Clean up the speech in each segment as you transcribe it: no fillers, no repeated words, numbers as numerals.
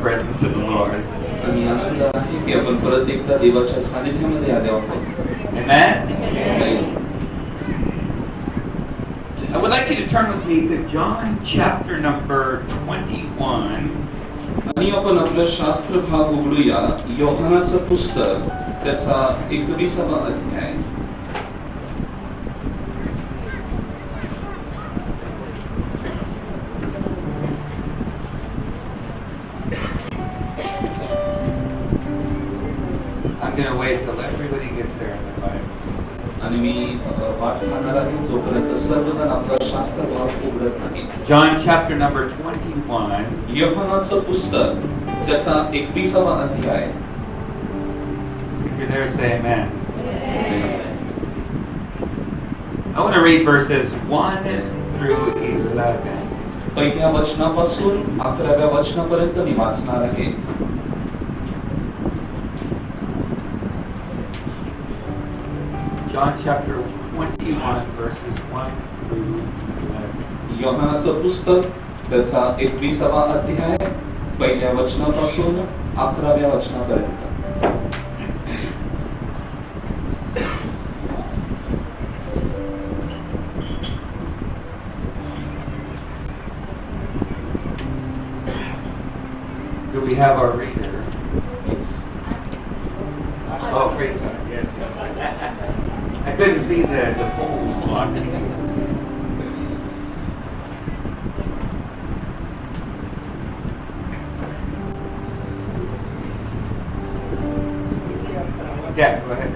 presence of the Lord. आणि आनंद आहे की आपण परत एकदा देवाच्या सानिध्यामध्ये आले आहोत. Amen? I would like you to turn with me to John chapter number 21. आणि आपण आपलं शास्त्र भाग उघडूया. योहानाचं पुस्तक त्याचा 21वा अध्याय. I'm going to wait till everybody gets there in their Bibles. आणि मी वाट पाहणार आहे जोपर्यंत सर्वजण आपला शास्त्र भाग उघडत नाही. John chapter number 21. योहानाचं पुस्तक त्याचा 21वा अध्याय. If you're there, say amen. I want to read verses 1 through 11. पहिल्या वचनापासून 11व्या वचनापर्यंत मी वाचणार आहे. John chapter 21 verses 1 through 11. योहानाचं पुस्तक त्याचा 21वा अध्याय पहिल्या वचनापासून 11व्या वचनापर्यंत. Do we have our reader? Oh, praise God. Yes. I couldn't see the poll clock. Yeah, go ahead.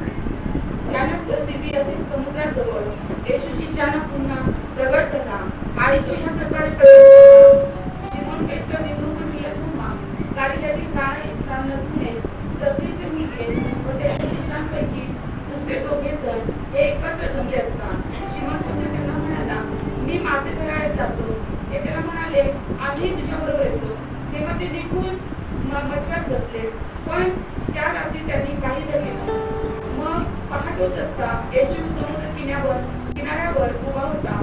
त्यानं पृथ्वीच्या समुद्राजवळ येशू शिष्याना पुन्हा प्रगट झाला आणि तो ह्या प्रकारे प्रगट झाला. शिमोन पेत्र निघून म्हटले, तुम्हा गालिलेतील काना इतका नदीने जबदीचे मुलगे व त्याच्या शिष्यांपैकी दुसरे दोघे जण हे एकत्र जमले असतात. शिमोन पेत्र त्यांना म्हणाला, मी मासे धरायला जातो. ते त्याला म्हणाले, आम्ही तुझ्याबरोबर येतो. तेव्हा ते निघून मछवात बसले, पण त्या रात्री त्यांनी काही धरले नव्हते. मग पहाट होत असता येशू समुद्र किनाऱ्यावर उभा होता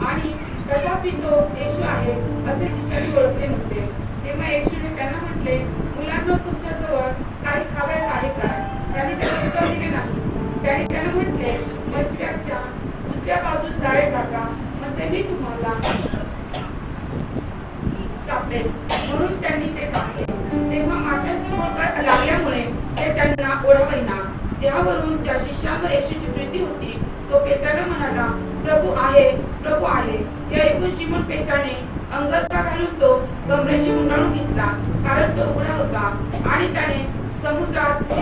आणि तथापि तो येशू आहे असे शिष्याने ओळखले नव्हते. तेव्हा येशूने त्यांना म्हटले, मुलांनो, तुमच्याजवळ काही खावयास आहे काय? त्यांनी त्याला उत्तर दिले नाही. त्याने त्यांना म्हटले, मछव्याच्या दुसऱ्या बाजूस जाळे टाका, म्हणजे मी तुम्हाला सापडेल. म्हणून त्यांनी ते टाकले. तेव्हा माशांचे घोळका लागल्यामुळे ते त्यांना ओढावेना. देहावरून ज्या शिष्यावर येशूची प्रीती होती तो पेत्राला म्हणाला, प्रभू आहे, प्रभू आहे. हे ऐकून शिमोन पेत्राने अंगरखा घालून तो गमरेशी गुंडाळून घेतला, कारण तो उघडा होता, आणि त्याने समुद्रात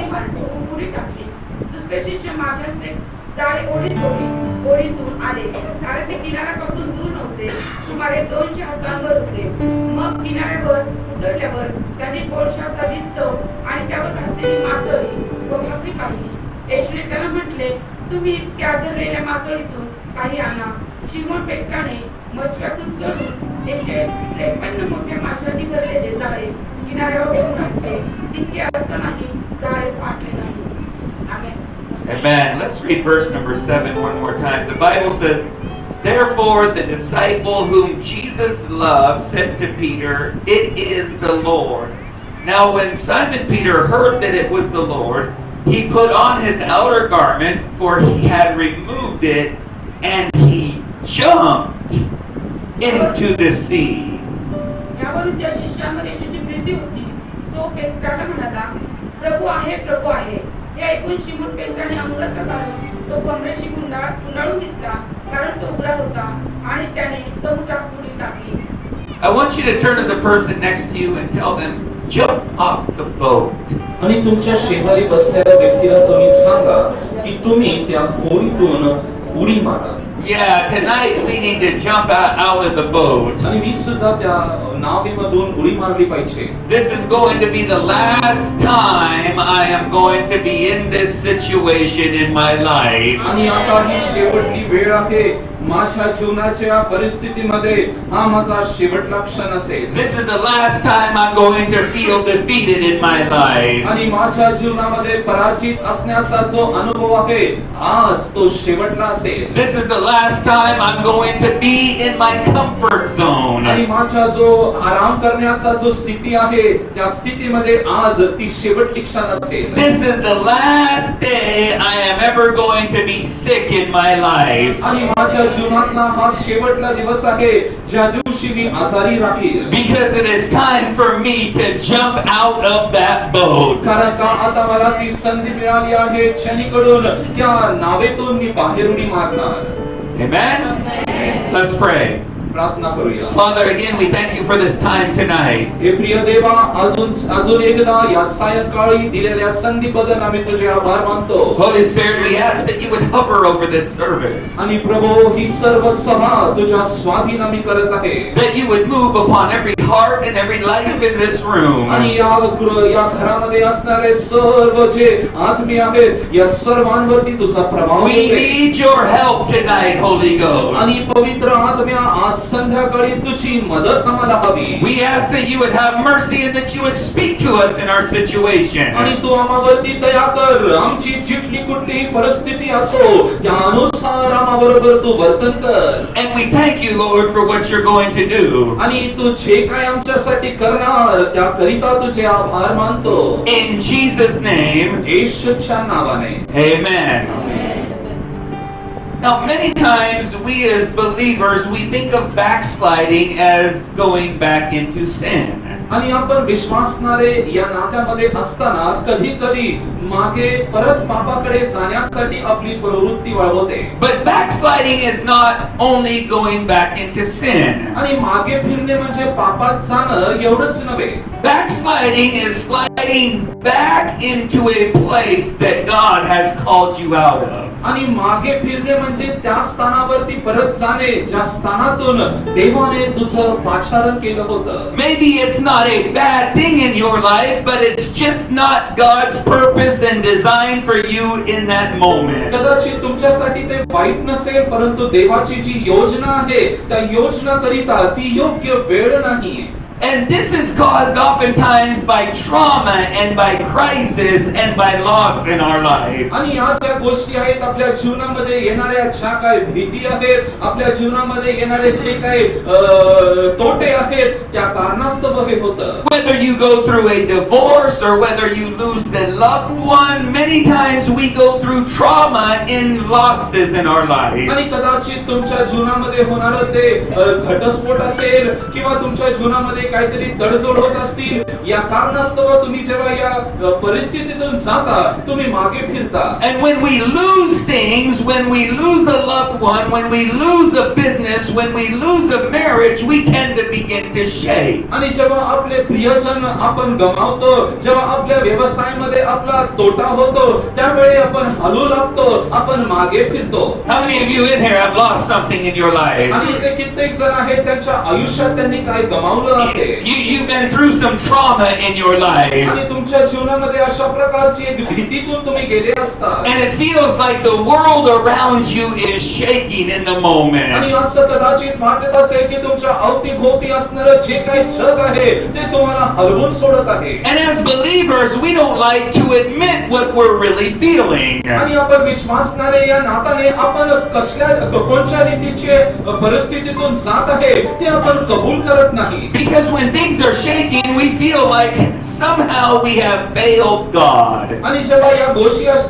उडी टाकली. दुसरे शिष्य माशांचे जाळे ओढीतून आले, कारण ते किनाऱ्यापासून दूर नव्हते, सुमारे 200 हातांवर होते. मग किनाऱ्यावर उतरल्यावर त्यांनी कोळशाचा विस्तव आणि त्यावर घातलेली मासळी व भाकरी पाहिली. येशूने त्याला म्हटले, तुम्ही इतक्या धरलेल्या मासळीतून काही आणा. शिमोन पेत्राने मछव्यातून चढून 153 मोठ्या माशांनी भरलेले जाळे किनाऱ्यावर ओढून टाकले. तितके असतानाही जाळे फाटले नाही. आमेन. Amen. Let's read verse number 7 one more time. The Bible says, therefore the disciple whom Jesus loved said to Peter, it is the Lord. Now when Simon Peter heard that it was the Lord, he put on his outer garment, for he had removed it, and he jumped into the sea. यावरून ज्या शिष्यांवर येशूची प्रीती होती तो पेत्राला म्हणाला, प्रभू आहे, प्रभू आहे. हे ऐकून शिमोन पेत्राने अंगरखा घालून तो कमरेशी गुंडाळून घेतला, कारण तो उघडा होता, आणि त्याने समुद्रात उडी टाकली. I want you to turn to the person next to you and tell them, jump off the boat. आणि तुमच्या शेजारी बसलेल्या व्यक्तीला तुम्ही सांगा की तुम्ही त्या होडीतून उडी मारा. Yeah, tonight we need to jump out of the boat. आणि मी सुद्धा त्या नावेमधून उडी मारली पाहिजे. This is going to be the last time I am going to be in this situation in my life. आणि आता ही शेवटची वेळ आहे माझ्या जीवनाच्या परिस्थितीमध्ये हा माझा शेवटला क्षण असेल. This is the last time I'm going to feel defeated in my life. आणि माझ्या जीवनामध्ये पराजित असण्याचा जो अनुभव आहे आज तो शेवटला असेल. This is the last time I'm going to be in my comfort zone. आणि माझा जो आराम करण्याचा जो स्थिती आहे त्या स्थितीमध्ये आज ती शेवटची क्षण असेल. This is the last day I am ever going to be sick in my life. आणि माझ्या जीवनातला हा शेवटला दिवस आहे ज्या दिवशी मी आजारी राहील. Because it is time for me to jump out of that boat. कारण का आता मला ती संधी मिळाली आहे क्षणीकडून त्या नावेतून मी बाहेर उडी मारणार. Amen? Let's pray. प्रार्थना करूया. Father, again, we thank you for this time tonight. हे प्रिय देवा अजून एकदा या सायंकाळी दिलेल्या संधीबद्दल आम्ही तुझे आभार मानतो. Holy Spirit, we ask that you would hover over this service. आणि प्रभू ही सर्व सभा तुझ्या स्वाधीन आम्ही करत आहे. That you would move upon every heart and every life in this room. आणि या घरामध्ये असणारे सर्व जे आत्मे आहेत या सर्वांवरती तुझा प्रभाव We होते. need your help tonight, Holy Ghost. आणि पवित्र आत्म्या आज संध्याकाळी तुझी मदत आम्हाला हवी. We ask that you would have mercy and that you would speak to us in our situation. आणि तू आम्हावरती दया कर. आमची जिथली कुठलीही परिस्थिती असो त्यानुसार आम्हाबरोबर तू वर्तन कर. And we thank you, Lord, for what you're going to do. आणि तू जे काय आमच्यासाठी करणार त्याकरिता तुझे आभार मानतो. In Jesus' name, येशूच्या नावाने. amen. Now, many times we as believers, we think of backsliding as going back into sin. आणि आपण विश्वासणारे या नात्यामध्ये असताना कधी कधी मागे परत पापाकडे जाण्यासाठी आपली प्रवृत्ती वळवते. But backsliding is not only going back into sin. आणि मागे फिरणे म्हणजे पापात जाणं एवढंच नव्हे. Backsliding is sliding back into a place that God has called you out of. आणि मागे फिरणे म्हणजे त्या स्थानावरती परत जाणे ज्या स्थानातून देवाने तुझं पाचारण केलं होतं. Maybe it's not a bad thing in your life, but it's just not God's purpose and design for you in that moment. कदाचित तुमच्यासाठी ते वाईट नसेल परंतु देवाची जी योजना आहे त्या योजना करिता ती योग्य वेळ नाहीये. And this is caused oftentimes by trauma and by crisis and by loss in our life. आणि या ज्या गोष्टी आहेत आपल्या जीवनामध्ये येणाऱ्या ज्या काय भीती आहेत आपल्या जीवनामध्ये येणारे जे काय तोटे आहेत त्या कारणास्तव हे होतं. Whether you go through a divorce or whether you lose a loved one, many times we go through trauma in losses in our life. आणि कदाचित तुमच्या जीवनामध्ये होणारं ते घटस्फोट असेल किंवा तुमच्या जीवनामध्ये काहीतरी तडजोड होत असतील या कारणास्तव तुम्ही जेव्हा या परिस्थितीतून जाता तुम्ही मागे फिरता. And when we lose things, when we lose a loved one, when we lose a business, when we lose a marriage, we tend to begin to shake. आणि जेव्हा आपले प्रियजन आपण गमावतो जेव्हा आपल्या व्यवसायामध्ये आपला तोटा होतो त्यावेळी आपण हलू लागतो आपण मागे फिरतो. How many of you in here have lost something in your life? आणि ते कित्येक जण आहेत त्यांच्या आयुष्यात त्यांनी काय गमावलं आहे. You've been through some trauma in your life. आणि तुमच्या जीवनामध्ये अशा प्रकारची एक भीतीतून तुम्ही गेले असतात. And it feels like the world around you is shaking in the moment. आणि असं कदाचित वाटत असेल की तुमच्या अवतीभोवती असणारं जे काही जग आहे ते तुम्हाला हलवून सोडत आहे. And as believers, we don't like to admit what we're really feeling. आणि आपण विश्वासणारे या नात्याने आपण कोणत्या रीतीचे परिस्थितीतून जात आहे ते आपण कबूल करत नाही. Because when things are shaking, we feel like somehow we have failed God. आणि जेव्हा या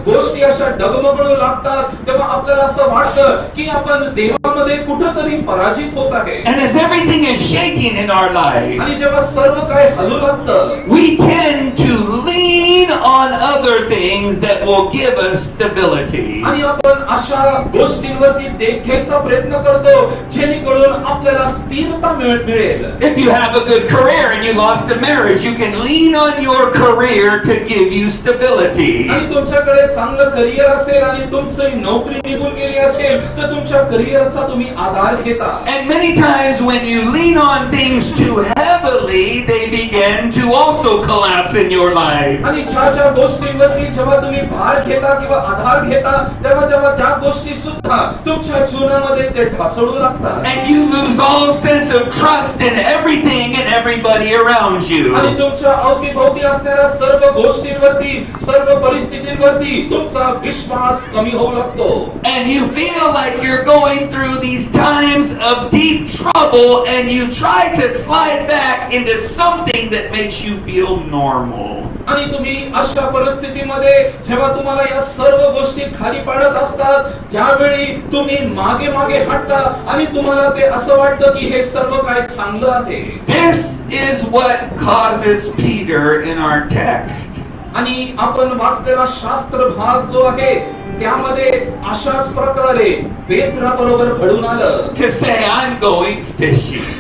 गोष्टी अशा डगमगू लागतात तेव्हा आपल्याला असं वाटतं की आपण देवामध्ये कुठेतरी पराजित होत आहे. And as everything is shaking in our life, आणि जेव्हा सर्व काही हलू लागतं we tend to lean on other things that will give us stability. आणि आपण अशा गोष्टींवरती घ्यायचा प्रयत्न करतो जेणेकरून आपल्याला स्थिरता मिळेल. If you have a good career and you lost a marriage, you can lean on your career to give you stability. आणि तुमच्याकडे चांगलं करिअर असेल आणि तुमची नोकरी निघून गेली असेल तर तुमच्या करिअरचा तुम्ही आधार घेता. And many times when you lean on things too heavily, they begin to also collapse in your life. आणि ज्या गोष्टींवरती जेव्हा तुम्ही भार घेता किंवा आधार घेता तेव्हा तेव्हा त्या गोष्टी सुद्धा तुमच्या जीवनामध्ये ते ढासळू लागतात And you lose all sense of trust in everything and everybody around you. आणि तुमच्या अवतीभोवती असणाऱ्या सर्व गोष्टींवरती सर्व परिस्थितींवरती तुमचा विश्वास कमी होऊ लागतो And you feel like you're going through these times of deep trouble and you try to slide back into something that makes you feel normal. आणि तुम्ही अशा परिस्थितीमध्ये जेव्हा तुम्हाला या सर्व गोष्टी खाली पाडत असतात त्यावेळी तुम्ही मागे मागे हटता आणि तुम्हाला ते असं वाटतं की हे सर्व काय चांगलं आहे This is what causes Peter in our text. आणि आपण वाचलेला शास्त्र भाग जो आहे त्यामध्ये अशाच प्रकारे पेत्राबरोबर घडून आलं To say, I'm going fishing.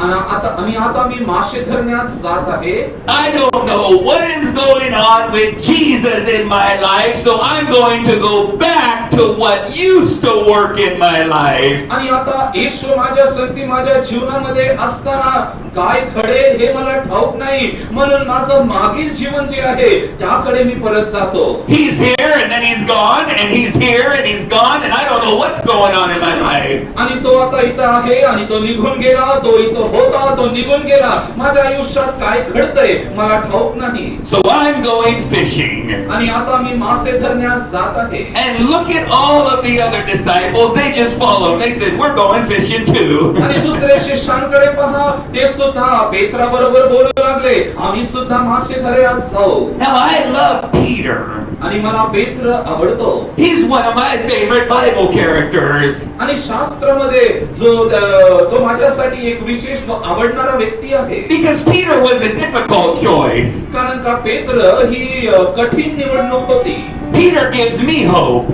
आणि आता मी मासे धरण्यास जात आहे I don't know what is going on with Jesus in my life, so I'm going to go back to what used to work in my life. आणि आता येशू माझ्या संगती माझ्या जीवनामध्ये असताना काय घडेल हे मला ठाऊक नाही म्हणून माझं मागील जीवन जे आहे त्याकडे मी परत जातो He's here and then he's gone, and he's here and he's gone, and I don't know what's going on in my life. आणि तो आता इथं आहे आणि तो निघून गेला तो इथं होता तो निघून गेला माझ्या आयुष्यात काय घडतंय मला ठाऊक नाही So I'm going fishing. आणि आता मी मासे धरण्यास जात आहे And look at all of the other disciples, they just followed. They said, we're going fishing too. आणि दुसरे शिष्यांकडे पहा ते सुद्धा पेत्रा बरोबर बोलू लागले आम्ही सुद्धा मासे धरायला जाऊ Now I love Peter. आणि मला पेत्र आवडतो He's one of my favorite Bible characters. आणि शास्त्रामध्ये जो तो माझ्यासाठी एक विशेष आवडणारा व्यक्ती आहे Because Peter was a difficult choice. कारण का पेत्र ही कठीण निवडणूक होती Peter gives me hope.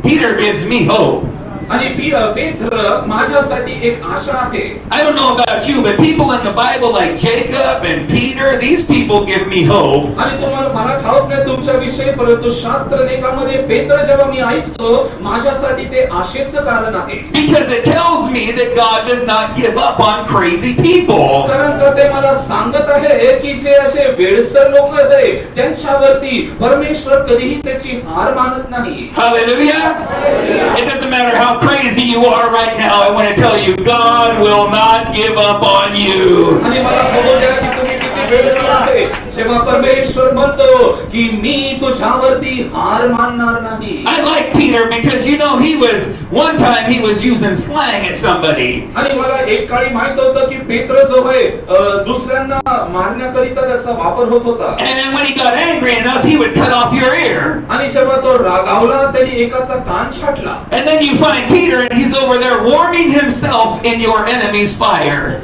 Peter gives me hope. आणि पेत्र माझ्यासाठी एक आशा आहे I don't know about you, but people in the Bible like Jacob and Peter, these people give me hope. आणि तुम्हाला मला ठाऊक नाही तुमच्या विषयी परंतु शास्त्र लेखामध्ये पेत्र जेव्हा मी ऐकतो माझ्यासाठी ते आशेचं कारण आहे Because it tells me that God does not give up on crazy people. कारण का ते मला सांगत आहे की जे असे वेडसर लोक आहेत त्यांच्यावरती परमेश्वर कधीही त्याची हार मानत नाही Hallelujah. It doesn't matter how crazy you are right now. I want to tell you, God will not give up on you. आणि मला खबर द्या की तुम्ही किती वेडसर आहे जेव्हा परमेश्वर म्हणतो की मी तुझ्यावरती हार मानणार नाही I like Peter because one time he was using slang at somebody. आणि मला एक काळी माहित होतं की पेत्र जो आहे दुसऱ्यांना मारण्याकरिता त्याचा वापर होत होता And then when he got angry enough, he would cut off your ear. आणि जेव्हा तो रागावला त्यांनी एकाचा कान छाटला And then you find Peter and he's over there warming himself in your enemy's fire.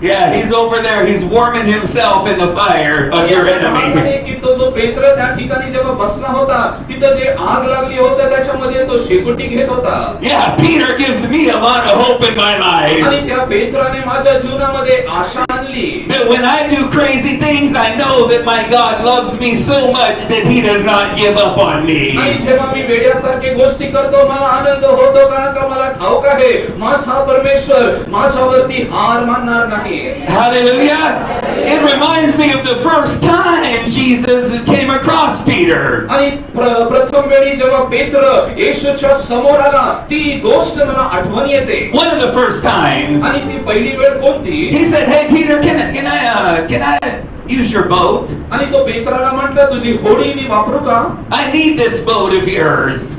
Yeah, he's over there. He's warming himself in the fire of your enemy. की तो जो पेत्र त्या ठिकाणी जेव्हा बसला होता तिथं जे आग लागली होती त्याच्यामध्ये तो शेकोटी घेत होता Yeah, Peter gives me a lot of hope in my life. आणि त्या पेत्राने माझ्या जीवनामध्ये आशा आणली That when I do crazy things, I know that my God loves me so much that he does not give up on me. आणि जेव्हा मी वेड्यासारखे गोष्टी करतो मला आनंद होतो कारण का मला ठाऊक आहे माझा परमेश्वर माझ्यावरती हार मानणार नाही Hallelujah. It reminds me of the first time Jesus came across Peter. आणि प्रथम वेळी जेव्हा पेत्र येशूच्या समोर आला ती गोष्ट मला आठवण येते One of the first times. आणि ती पहिली वेळ कोणती He said, "Hey Peter, can I use your boat? आणि तो पेत्राला म्हटलं तुझी होडी मी वापरू का I need this boat of yours.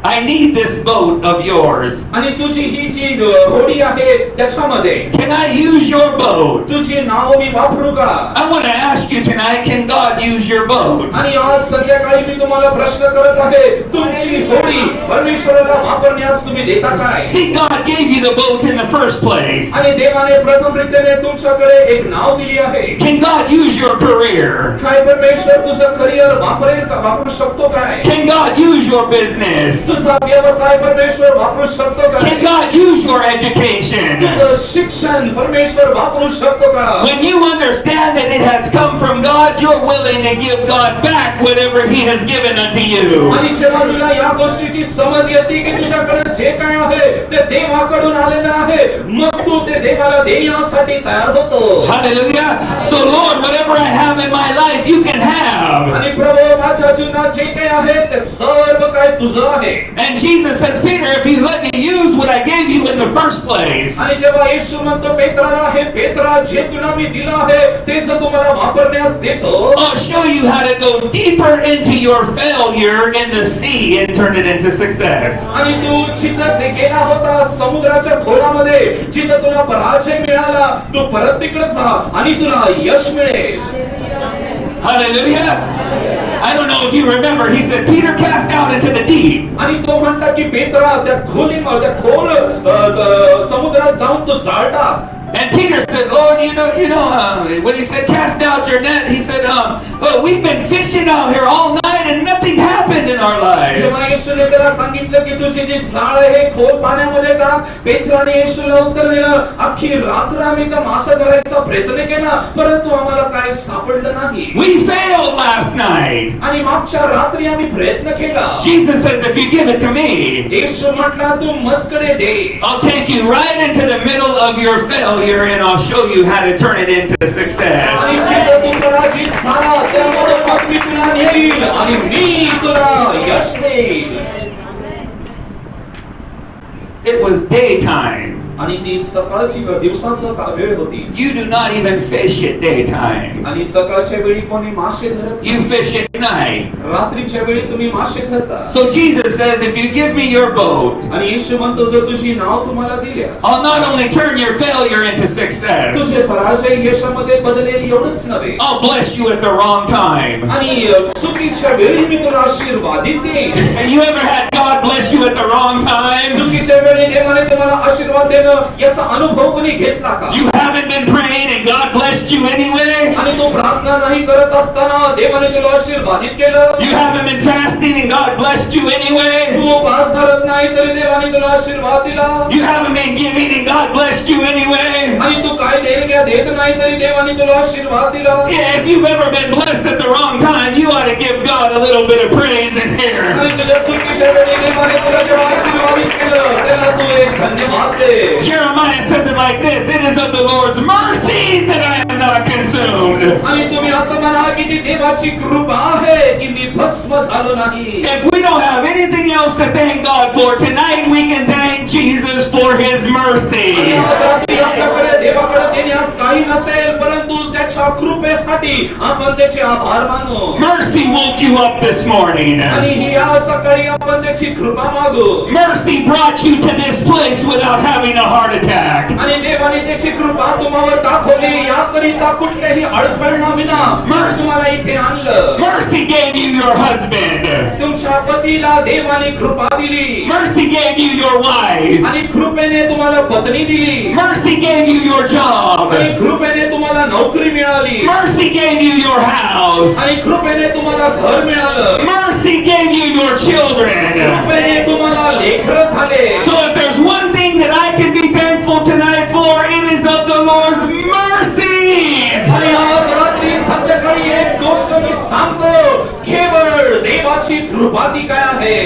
I need this boat of yours. आणि तुझी ही जी होडी आहे त्याच्यामध्ये Can I use your boat?" तुझी नाव मी वापरू का I want to ask you tonight, can God use your boat? आणि आज संध्याकाळी मी तुम्हाला प्रश्न करत आहे तुमची होडी परमेश्वराला वापरण्यास तुम्ही देता काय See, God gave you the boat in the first place. आणि देवाने प्रथम रीतीने तुमच्याकडे एक नाव दिली आहे Can God use your career? काय परमेश्वर तुझं करिअर वापरू शकतो काय Can God use your business? तुझा व्यवसाय परमेश्वर वापरू शकतो का Can God use your education? तुझं शिक्षण परमेश्वर वापरू शकतो का When you understand that it has come from God, you're willing to give God back whatever He has given unto you. आणि जेव्हा तुला या गोष्टीची समज येते की तुझ्याकडे जे काय आहे ते देवाकडून आलेलं आहे मग तू ते देवाला देण्यासाठी तयार होतो Hallelujah. So Lord, whatever I have in my life, you can have. आणि प्रभू माझ्या जीवनात जे काही आहे ते सर्व काय तुझं आहे. And Jesus says, Peter, if you let me use what I gave you in the first place, आणि जेव्हा येशू म्हणतो पेत्राला, हे पेत्रा, जे तुला मी दिलं आहे तेच तुम्हाला वापरण्यास देतो. I'll show you how to go deeper into your failure in the sea and turn it into success. आणि तू जिथं जे गेला होता समुद्राच्या खोलामध्ये, जिथं तुला पराजय मिळाला, तू परत तिकडे जा आणि तुला यश मिळेल. Hallelujah. I don't know if you remember, he said, Peter, cast out into the deep. आणि तो म्हणता की पेत्रा, त्या खोल समुद्रात जाऊन तू जाळ टाक. And Peter said, Lord, when he said, cast out your net, he said, well, we've been fishing out here all night and nothing happened in our lives. जेव्हा येशूने त्याला सांगितलं की तुझी जी जाळ आहे खोल पाण्यामध्ये टाक, पेत्राने येशूला उत्तर दिलं, अख्खी रात्र आम्ही त्या मासा धरायचा प्रयत्न केला, परंतु आम्हाला काय सापडलं नाही. We failed last night. आणि मागच्या रात्री आम्ही प्रयत्न केला. Jesus says, if you give it to me, येशू म्हटला, तू मजकडे दे. I'll take you right into the middle of your failure and I'll show you how to turn it into success. आणि जिथं तू पराजित झाला त्यामुळे मग मी तुला नेईल आणि मी तुला यश देईल. It was daytime. आणि ती सकाळची दिवसाचा वेळ होती. You do not even fish at daytime. आणि सकाळच्या वेळी कोणी मासे धरत You fish at night. रात्रीच्या वेळी तुम्ही मासे धरता. So Jesus says, if you give me your boat, आणि येशू म्हणतो, जर तुझी नाव तुम्हाला दिल्यास I'll not only turn your failure into success, तुझे पराजय यशामध्ये बदलेल. एवढंच नव्हे, I'll bless you at the wrong time. आणि चुकीच्या वेळी मी तुला आशीर्वादित देईन. And you ever had God bless you at the wrong time? चुकीच्या वेळी देवाने तुम्हाला आशीर्वाद देणं याचा अनुभव कोणी घेतला का? You haven't been praying and God blessed you anyway? आणि तू प्रार्थना नाही करत असताना देवाने तुला आशीर्वादित केलं. You haven't been fasting and God blessed you anyway? तू उपवास धरत नाही तरी देवाने तुला आशीर्वाद दिला. You haven't been giving and God blessed you anyway? आणि तू काय देणग्या देत नाही तरी देवाने तुला आशीर्वाद दिला. Yeah, if you've ever been blessed at the wrong time, you ought to give God a little bit of praise in here. आणि तुझ्या चुकीच्या वेळी देवाने तुला जेव्हा आशीर्वादित केलं त्याला तू एक धन्यवाद दे. Jeremiah says it like this, it is of the Lord's mercies that I am not consumed. आणि तुम्ही असं म्हणा की ती देवाची कृपा आहे की मी भस्म झालो नाही. If we don't have anything else to thank God for tonight, we can thank Jesus for His mercy. आणि आज रात्री आपल्याकडे देवाकडे देण्यास काही नसेल, परंतु त्याच्या कृपेसाठी आपण त्याचे आभार मानू. Mercy woke you up this morning. आणि ही आज सकाळी आपण त्याची कृपा मागू. Mercy brought you to this place without having a heart attack. आणि देवाने त्याची कृपा तुम्हावर दाखवली, याकरिता कुठल्याही अडथळ्याविना तुम्हाला इथे आणलं. Mercy gave you your husband. तुमच्या पतीला देवाने कृपा दिली. Mercy gave you your wife. आणि कृपेने तुम्हाला पत्नी दिली. Mercy gave you your job. आणि कृपेने तुम्हाला नोकरी मिळाली. Mercy gave you your house. आणि कृपेने तुम्हाला घर मिळालं. Mercy gave you your children. कृपेने तुम्हाला लेकरं झाले. So if there's one thing that I can be thankful tonight for, it is of the Lord's mercies. आणि आज रात्री संध्याकाळी एक गोष्ट मी सांगतो, केवळ देवाची कृपा ती काय आहे.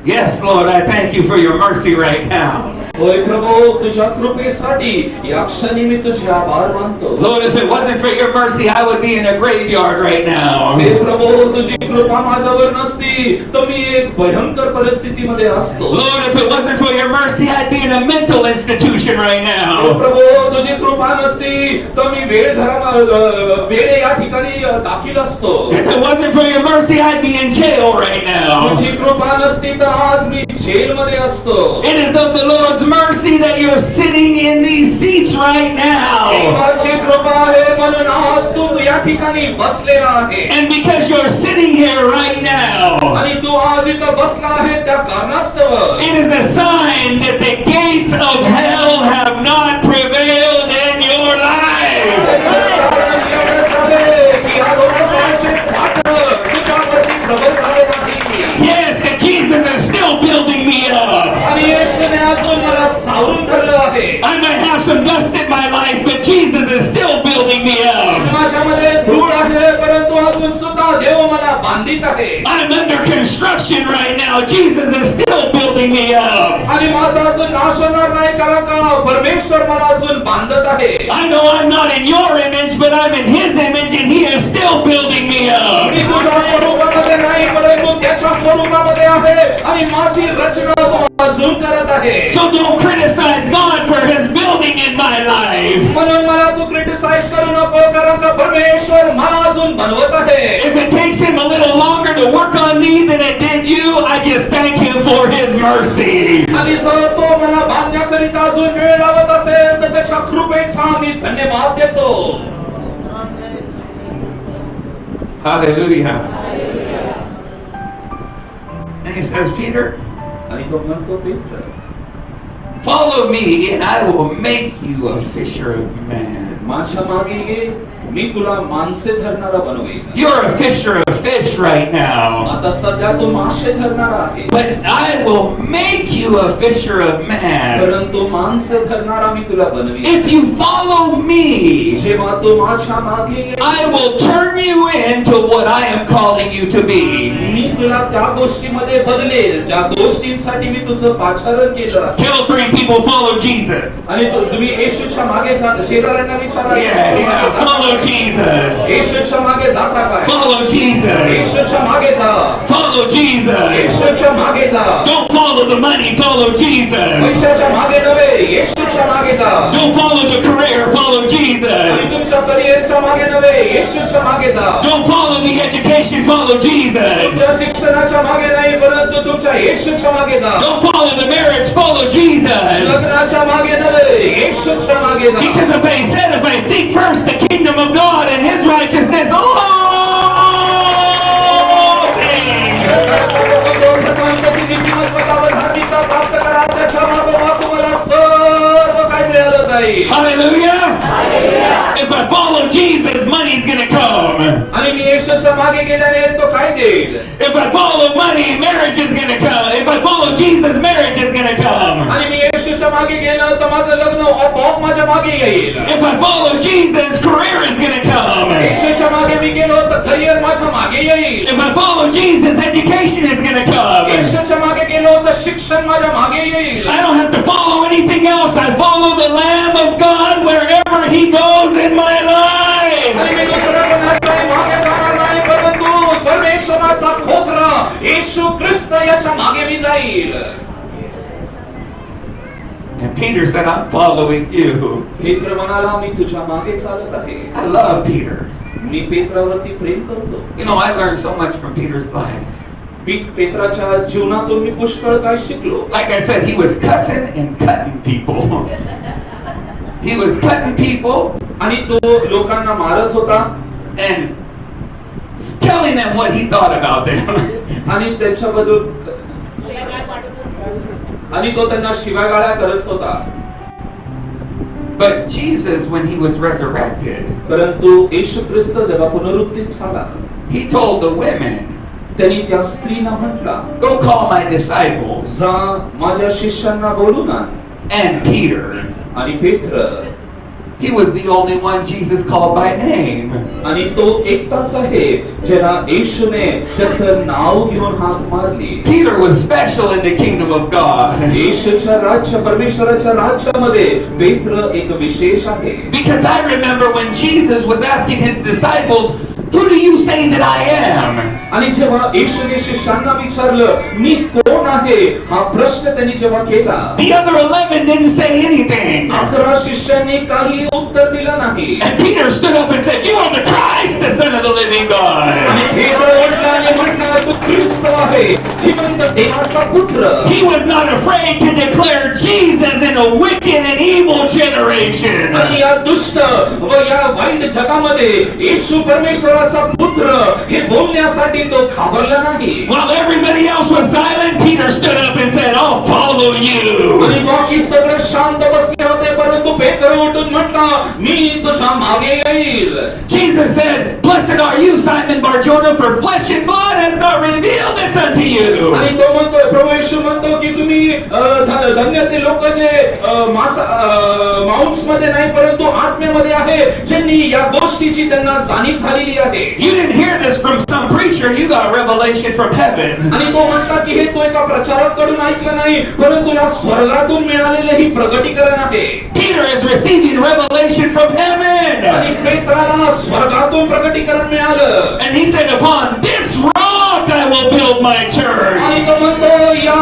Yes, Lord, I thank you for your mercy right now. होय प्रभू, तुझ्या कृपेसाठी या क्षणी मी तुझे आभार मानतो. Lord, if it wasn't for your mercy, I would be in a graveyard right now. हे प्रभू, तुझी कृपा माझ्यावर नसती तर मी एक भयंकर परिस्थितीमध्ये असतो. Lord, if it wasn't for your mercy, I'd be in a mental institution right hey now. प्रभू, तुझी कृपा नसती तर मी वेळे या ठिकाणी दाखल असतो. If it wasn't for your mercy, I'd be in jail right now. तुझी कृपा नसती तर आज मी जेलमध्ये असतो. It is of the Lord's mercy that you're sitting in these seats right now. देवाची कृपा आहे म्हणून आज तू या ठिकाणी बसलेला आहे. And because you're sitting here right now, आणि तू आज इथं बसला आहे त्या कारणास्तव it is a sign that the gates of hell have not prevailed in your life. Yes, that Jesus is still building me up. आणि येशूने अजून मला सावरून धरलं आहे. I might have some dust in my life, but Jesus is still building me up. माझ्यामध्ये धूळ आहे, परंतु अजून सुद्धा देव मला बांधित आहे. I'm under destruction right now, Jesus is still building me up. आणि माझा अजून नाश होणार नाही कारण का परमेश्वर मला अजून बांधत आहे. I know I'm not in your image, but I'm in His image, and He is still building me up. मी तुझ्या स्वरूपामध्ये नाही परंतु त्याच्या स्वरूपामध्ये आहे आणि माझी रचना तो अजून करत आहे. So don't criticize God for His building in my life. म्हणून मला तू क्रिटिसाइज करू नको कारण का परमेश्वर मला अजून बनवत आहे. If it takes Him a little longer to work on me than it did you, I just thank Him for His mercy. आणि जर तो मला बांधण्याकरिता अजून वेळ लावत असेल तर त्याच्या कृपेचा मी धन्यवाद देतो. Hallelujah. And He says, Peter, आणि तो म्हणतो पेत्र, follow me and I will make you a fisher of men. माझ्या मागे ये, मी तुला माणसे धरणारा बनवेन. You're a fisher of fish right now. आता सध्या तू मासे धरणारा आहे But I will make you a fisher of men. परंतु माणसे धरणारा मी तुला बनवेन. If you follow me, जेव्हा तू माझ्या मागे ये, I will turn you into what I am calling you to be. मी तुला त्या गोष्टीमध्ये बदलेल ज्या गोष्टींसाठी मी तुझं पाचारण केलं. Tell 3 people follow Jesus. आणि तुम्ही येशूच्या मागे जा. शेजाऱ्यांना विचारा, Yeah, follow Jesus. येशूच्या मागे जाता काय? Follow Jesus. येशूच्या मागे जा. Follow Jesus. येशूच्या मागे जा. Don't follow the money, follow Jesus. पैशाच्या मागे नव्हे, येशूच्या मागे जा. Don't follow the career, follow आणि Jesus. तुमच्या करिअरच्या मागे नव्हे, येशूच्या मागे जा. Don't follow the education, follow Jesus. तुमच्या शिक्षणाच्या मागे नाही परंतु तुमच्या येशूच्या मागे जा. Don't follow the marriage, follow Jesus. लग्नाच्या मागे नव्हे, येशूच्या मागे जा. Because if I said, if I seek first the kingdom of God and His righteousness, all things. त्याची नीतिमत्ता व धार्मिकता प्राप्त करा, त्याच्या मागोमाग तुम्हाला सर्व काही मिळालं जाईल. Hallelujah. If I follow Jesus, money's gonna come. आणि मी येशूच्या मागे गेल्याने तो काय देईल? If I follow money, marriage is gonna come. If I follow Jesus, marriage is gonna come. आणि मी येशूच्या मागे गेलो तर माझं लग्न आपोआप माझ्या मागे येईल. If I follow Jesus, career is gonna come. येशूच्या मागे मी गेलो तर करिअर माझ्या मागे येईल. If I follow Jesus, education is gonna come. येशूच्या मागे गेलो तर शिक्षण माझ्या मागे येईल. I don't have to follow anything else. I follow the Lamb of God wherever He goes in my life. आणि मी दुसऱ्या कोणाच्या मागे जाणार नाही परंतु परमेश्वराचा खोकरा येशू ख्रिस्त याच्या मागे मी जाईल. And Peter said, I'm following you. पेत्र म्हणाला, मी तुझ्या मागे चालत आहे. I love Peter. मी पेत्रावरती प्रेम करतो. You know, I learned so much from Peter's life. पेत्राच्या जीवनातून मी पुष्कळ काय शिकलो. Like I said, he was cussing and cutting people. He was cutting people आणि तो लोकांना मारत होता and telling them what he thought about them. आणि त्यांच्याबद्दल आणि तो त्यांना शिवागाळ्या करत होता. But Jesus, when he was resurrected, परंतु येशू ख्रिस्त जेव्हा पुनरुत्थित झाला, he told the women, त्यांनी त्या स्त्रीला म्हटला, go call my disciples जा माझ्या शिष्यांना बोलून आण. and Peter. आणि पेत्र, He was the only one Jesus called by name. आणि तो एकटाच आहे ज्याला येशूने त्याचं नाव घेऊन हाक मारली. Peter was special in the kingdom of God. येशूच्या राज्य परमेश्वराच्या राज्यामध्ये पेत्र एक विशेष आहे. Because I remember when Jesus was asking his disciples, who do you say that I am? आणि जेव्हा येशूने शिष्यांना विचारलं, मी कोण आहे, हा प्रश्न त्यांनी जेव्हा केला, The other 11 didn't say anything. 11 शिष्यांनी काही उत्तर दिलं नाही. And Peter stood up and said, you are the Christ, the Son of the living God. आणि पेत्र उठला आणि म्हटला, तू ख्रिस्त आहे, जिवंत देवाचा पुत्र. He was not afraid to declare Jesus in a wicked and evil generation. आणि या दुष्ट व या वाईट जगामध्ये येशू परमेश्वराचा पुत्र हे बोलण्यासाठी तो घाबरला नाही. While everybody else was silent, Peter stood up and said, I'll follow you. आणि बाकी सगळे शांत बसले होते परंतु पेत्र उठून म्हटला, मी तुझ्या मागे येईल. येईल. Jesus said, "Blessed are you, Simon Bar-Jonah, for flesh and blood has not revealed this unto you." आणि तो म्हणतो, प्रभू येशू म्हणतो की तुम्ही धन्य ते लोक जे मांस मध्ये नाही परंतु आत्म्यामध्ये आहे, ज्यांनी या गोष्टीची त्यांना जाणीव झालेली आहे. You didn't hear this from some preacher, you got revelation from heaven. आणि तो म्हणता की हे तो एका प्रचारकाकडून ऐकलं नाही, परंतु या स्वर्गातून मिळालेले ही प्रगटीकरण आहे. Peter is receiving revelation from heaven. आणि पेत्राला स्वर्गातून प्रगटीकरण मिळालं. And he said, "Upon this rock I will build my church." आणि तो म्हणतो या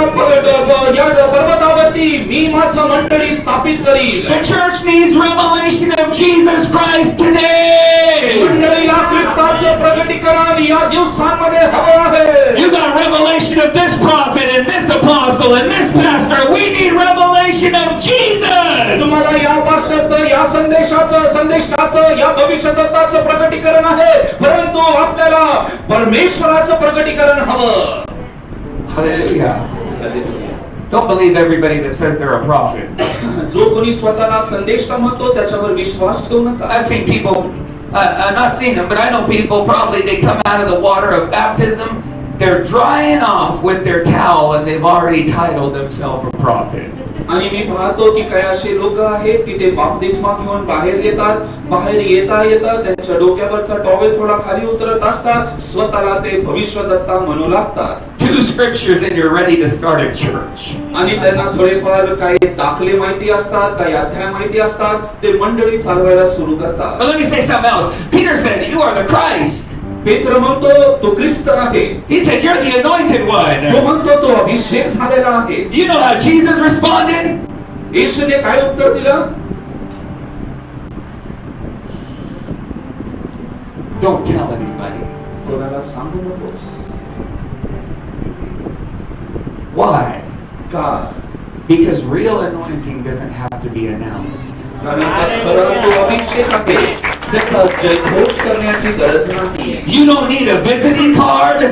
पर्वतावरती मी माझं मंडळी स्थापित करील. The church needs revelation of Jesus Christ today. मंडळीला ख्रिस्ताचं प्रगटीकरण या दिवसांमध्ये हवं आहे. You got revelation of this prophet and this apostle and this pastor. We need revelation of Jesus. तुम्हाला या भाषेचं, या संदेशाचं, या भविष्यदत्ताचं प्रगटीकरण आहे, परंतु आपल्याला परमेश्वराचं प्रगटीकरण हवं. Hallelujah. Don't believe everybody that says they're a prophet. जो कोणी स्वतःला संदेशता म्हणतो त्याच्यावर विश्वास ठेवू नका. I've seen people, I've not seen them, but I know people, probably they come out of the water of baptism, they're drying off with their towel and they've already titled themselves a prophet. आणि मी पाहतो की काही असे लोक आहेत की ते बाप्तिस्मा घेऊन बाहेर येतात, बाहेर येता त्यांच्या डोक्यावरचा टॉवेल थोडा खाली उतरत असतात, स्वतःला ते भविष्यदत्ता म्हणू लागतात. 2 scriptures and you're ready to start a church. आणि त्यांना थोडेफार काही दाखले माहिती असतात, काही अध्याय माहिती असतात, ते मंडळी चालवायला सुरू करतात. But let me say something else. Peter said, "You are the Christ." पेत्र म्हणतो तो ख्रिस्त आहे. He said, "You're the anointed one." तो म्हणतो तो अभिषेक झालेला आहे. You know how Jesus responded? येशूने काय उत्तर दिलं? Don't tell anybody. कोणाला सांगू नकोस. Why? का? Because real anointing doesn't have to be announced. कारण खरा जो अभिषेक आहे त्याचा जयघोष करण्याची गरज नाही. You don't need a visiting card.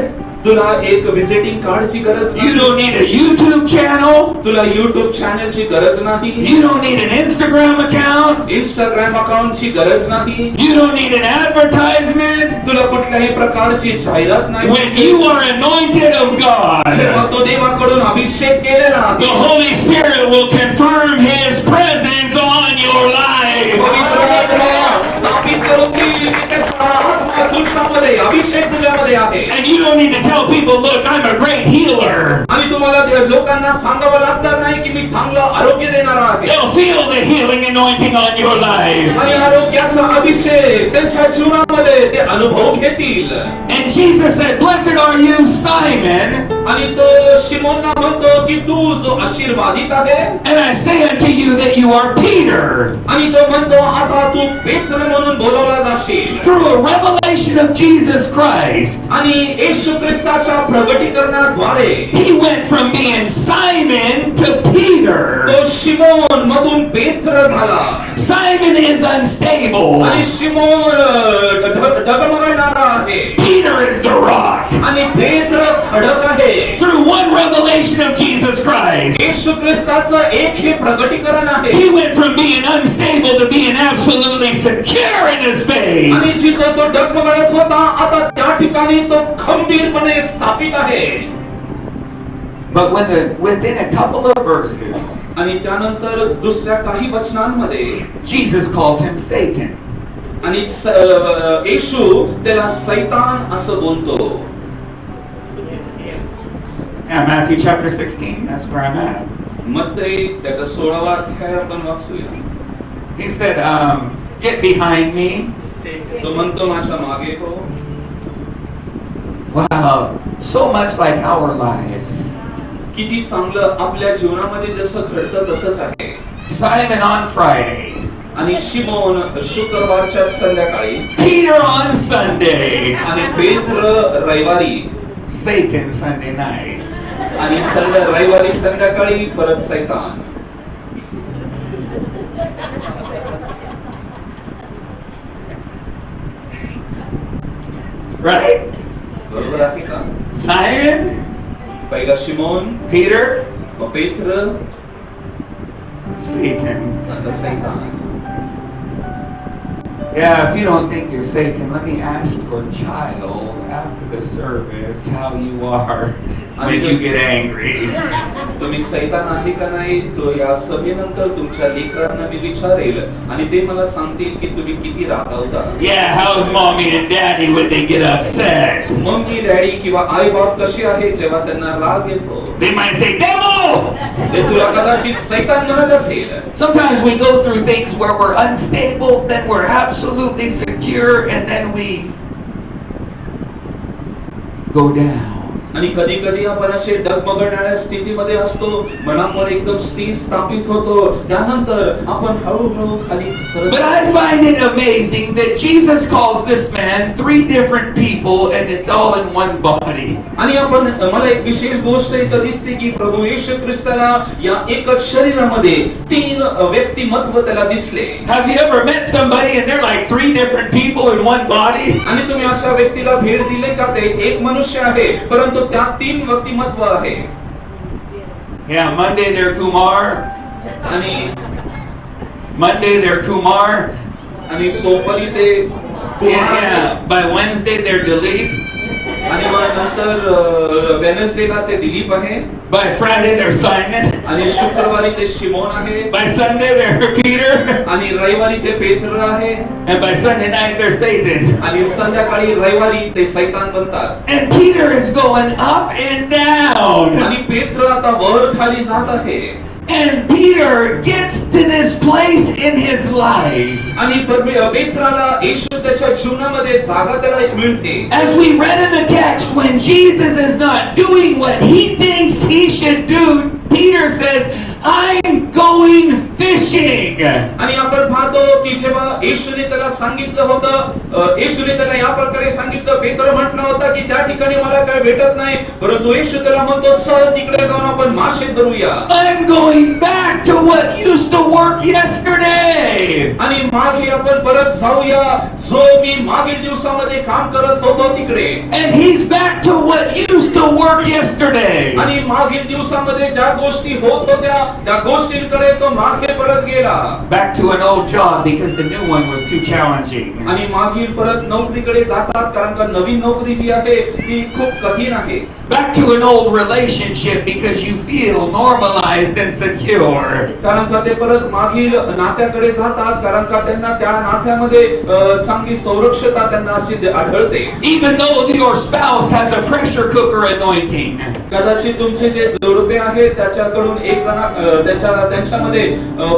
तुला एक विजिटिंग कार्डची गरज You नाही. don't need a YouTube channel. तुला YouTube चॅनलची गरज नाही. You don't need an Instagram account. Instagram अकाउंटची गरज नाही. You don't need an advertisement. तुला कुठल्याही प्रकारची जाहिरात नाही. When you are anointed of जेव्हा God, तो देवाकडून अभिषेक केलेला the आहे, Holy Spirit will confirm His presence on your life. पवित्र आत्मा स्थापित करून देईल की त्याचा आत्मा तुझ्यामध्ये, अभिषेक तुझ्यामध्ये आहे. And you don't need to tell people, "Look, I'm a great healer." आणि तुम्हाला ते लोकांना सांगावं लागणार नाही की मी चांगलं आरोग्य देणारा आहे. They'll feel the healing anointing on your life. आणि आरोग्याचा अभिषेक त्यांच्या जीवनामध्ये ते अनुभव घेतील. And Jesus said, "Blessed are you, Simon, आणि तो शिमोनला म्हणतो की तू जो आशीर्वादित आहे. and I say unto you that you are Peter." आणि तो म्हणतो आता तू पेत्र म्हणून बोलवला जाशील. Through a revelation of Jesus Christ, आणि येशू ख्रिस्ताच्या प्रगटीकरणाद्वारे he went from being Simon to Peter. तो शिमोन मधून पेत्र झाला. Simon is unstable. आणि शिमोन डगमगणारा आहे. Peter is the rock. आणि पेत्र खडक आहे. Through one revelation of Jesus Christ, येशू ख्रिस्ताचं एक हे प्रगटीकरण आहे. he went from being unstable to being absolutely secure in his faith. आणि जिथं तो डगमगत होता आता त्या ठिकाणी तो खंबीरपणे स्थापित आहे. But within a couple of verses, आणि त्यानंतर दुसऱ्या काही वचनांमध्ये Jesus calls him Satan. आणि येशू त्याला सैतान असं बोलतो. Now Matthew chapter 16, that's where I'm at. मत्तई त्याचा 16वा अध्याय आपण वाचूया. He said, "Get behind me." तो म्हणतो माझ्या मागे हो. Wow, so much like our lives. किती चांगलं आपल्या जीवनामध्ये जसं घडतं तसंच आहे. Simon on Friday, आणि शिमोन शुक्रवारच्या संध्याकाळी, Peter on Sunday, आणि पेत्र रविवारी, Satan Sunday night. आणि रविवारी संध्याकाळी परत सैतान. Right? बरोबर आहे का? Simon, पहिला शिमोन, Peter, मग पेत्र, Satan. आता सैतान. Yeah, if you don't think you're Satan, let me ask your child after the service how you are when you get angry. तुम्ही सैतान आहे का नाही तो या सभेनंतर तुमच्या लेकरांना मी विचारेल आणि ते मला सांगतील की तुम्ही किती रागावता. Yeah, how's mommy and daddy when they get upset? Mummy daddy किंवा आई बाप कसे आहेत जेव्हा त्यांना राग येतो? They might say, devil! ते तुला कदाचित सैतान म्हणत असेल. Sometimes we go through things where we're unstable, then we're absolutely secure, and then we go down. आणि कधी कधी आपण असे डगमगणाऱ्या स्थितीमध्ये असतो, मनावर एकदम स्थिर स्थापित होतो, त्यानंतर आपण हळूहळू खाली सरकतो. But I find it amazing that Jesus calls this man 3 different people and it's all in one body. आणि आपण मला एक विशेष गोष्ट इथं दिसते की प्रभू येशू ख्रिस्ताला या एकच शरीरामध्ये 3 व्यक्तिमत्व त्याला दिसले. Have you ever met somebody and they're like 3 different people in one body? आणि तुम्ही अशा व्यक्तीला भेट दिले का? ते एक मनुष्य आहे परंतु त्यात 3 व्यक्तिमत्व आहे. Yeah, Monday they're Kumar, आणि आणि सोमवारी ते yeah, yeah. By Wednesday they're Dilip. आणि मग नंतर वेडनेसडेला ते दिलीप आहे. By Friday they're Simon. आणि शुक्रवारी ते शिमोन आहे. By Sunday they're Peter. आणि रविवारी ते पेत्र आहे. And by Sunday night they're Satan. आणि संध्याकाळी रविवारी ते शैतान बनतात. And Peter is going up and down. आणि पेत्र आता वर खाली जात आहे. And Peter gets to this place in his life. आणि पेत्राला येशू त्याच्या जीवनामध्ये जागा त्याला मिळते. As we read in the text, when Jesus is not doing what he thinks he should do, Peter says, I'm going fishing. आणि आपण पाहतो की जेव्हा येशूने त्याला सांगितलं होतं, येशूने त्याला या प्रकारे सांगितलं, पेत्र म्हटला होता की त्या ठिकाणी मला काय भेटत नाही, परंतु येशू त्याला म्हणतो चल तिकडे जाऊन आपण मासे धरूया. I'm going back to what used to work yesterday. आणि मागे आपण परत जाऊया जो मी मागील दिवसामध्ये काम करत होतो तिकडे. And he's back to what used to work yesterday. आणि मागील दिवसामध्ये ज्या गोष्टी होत होत्या त्या गोष्टींकडे तो मागे परत गेला. Back to an old job because the new one was too challenging. आणि मागील परत नोकरीकडे जातात कारण का नवीन नोकरी जी आहे ती खूप कठीण आहे. Back to an old relationship because you feel normalized and secure. कारण का ते परत मागील नात्याकडे जातात कारण का त्यांना त्या नात्यामध्ये चांगली संरक्षता त्यांना अशी आढळते. Even though your spouse has a pressure cooker anointing. कदाचित तुमचे जे जोडपे आहेत त्याच्याकडून एक जण त्यांच्यामध्ये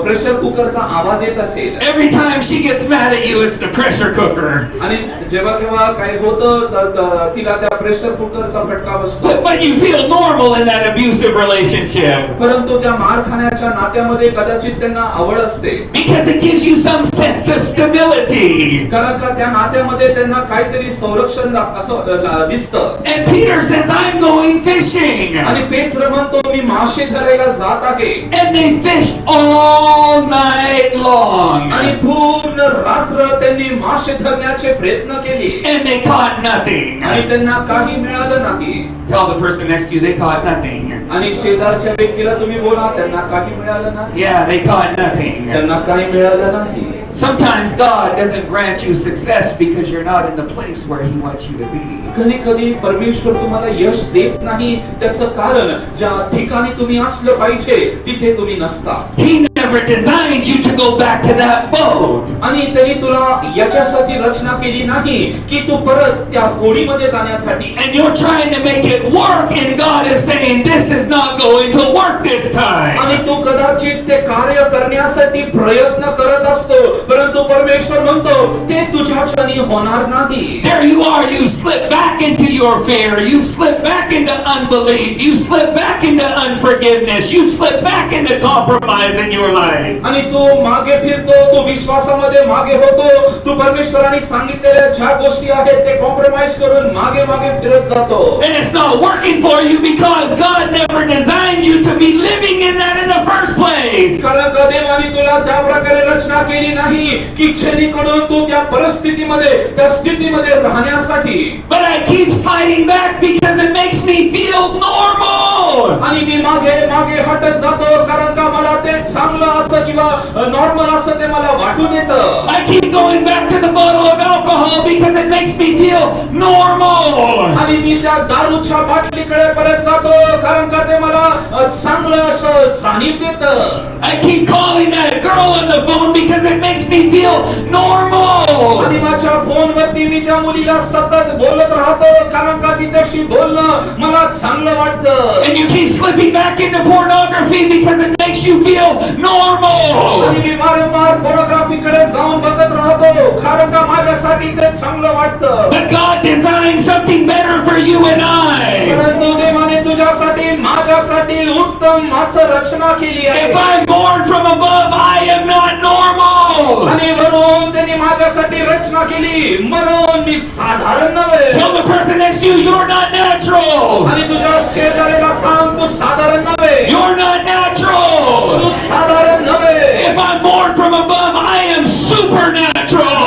प्रेशर कुकरचा आवाज येत असेल. Every time she gets mad at you, it's the pressure cooker. आणि जेव्हा केव्हा काही होतं तिला त्या प्रेशर कुकरचा फटका बसतो. But you feel normal in that abusive relationship. परंतु त्या मार खाण्याच्या नात्यामध्ये कदाचित त्यांना आवड असते. Because it gives you some sense of stability. कारण का त्या नात्यामध्ये त्यांना काहीतरी संरक्षण असं दिसतं. And Peter says, I'm going fishing. आणि पेत्र म्हणतो मी मासे धरायला जात आहे. And they fished all night long. आणि पूर्ण रात्र त्यांनी मासे धरण्याचे प्रयत्न केले. And they caught nothing. आणि त्यांना काही मिळालं नाही. Tell the person next to you they caught nothing. आणि शेजारच्या व्यक्तीला तुम्ही बोला त्यांना काही मिळालं नाही. Yeah, they caught nothing. त्यांना काही मिळालं नाही. Sometimes God doesn't grant you success because you're not in the place where He wants you to be. कधी कधी परमेश्वर तुम्हाला यश देत नाही त्याचं कारण ज्या ठिकाणी तुम्ही असलं पाहिजे तिथे तुम्ही नसता. He never designed you to go back to that boat. आणि त्यांनी तुला याच्यासाठी रचना केली नाही की तू परत त्या होडीमध्ये जाण्यासाठी. And you're trying to make it work and God is saying this is not going to work this time. आणि तू कदाचित ते कार्य करण्यासाठी प्रयत्न करत असतो परंतु परमेश्वर म्हणतो ते तुझ्याच्यानी होणार नाही. There you are, you slip back into your fear, you slip back into unbelief, you slip back into unforgiveness, you slip back into compromise in your life. आणि तू मागे फिरतो, तू विश्वासामध्ये मागे होतो, तू परमेश्वराने सांगितलेल्या ज्या गोष्टी आहेत ते कॉम्प्रोमाइज करून मागे मागे फिरत जातो. And it's not working for you because God never designed you to be living in that in the first place. कारण का देवाने तुला त्या प्रकारे रचना केली नाही की जेणेकरून तू त्या परिस्थितीमध्ये त्या स्थितीमध्ये राहण्यासाठी. But I keep sliding back because it makes me feel normal. आणि मी मागे मागे हटत जातो कारण का मला ते चांगलं असं किंवा नॉर्मल असं ते मला वाटू देतं. I keep going back to the bottle of alcohol because it makes me feel normal. आणि मी त्या दारूच्या बाटलीकडे परत जातो कारण का ते मला चांगलं असं जाणीव देतं. I keep calling that girl on the phone because it makes me feel normal. आणि माझ्या फोनवरती मी त्या मुलीला सतत बोलत राहतो कारण का तिच्याशी बोलणं मला चांगलं वाटतं. And you keep slipping back into pornography because it makes you feel normal. आणि मी वारंवार पोर्नोग्राफीकडे जाऊन बघत राहतो कारण का माझ्यासाठी ते चांगलं वाटतं. But God designed something better for you and I. परंतु देवाने तुझ्यासाठी माझ्यासाठी उत्तम असं रचना केली आहे. If I'm born from above, I am not normal. आणि म्हणून त्यांनी माझ्यासाठी रचना केली म्हणून मी साधारण नव्हे. Tell the person next to you, you're not natural. आणि तुझ्या शेजाऱ्याला सांग तू साधारण नव्हे. You're not natural. तू साधारण नव्हे. If I'm born from above, I am supernatural.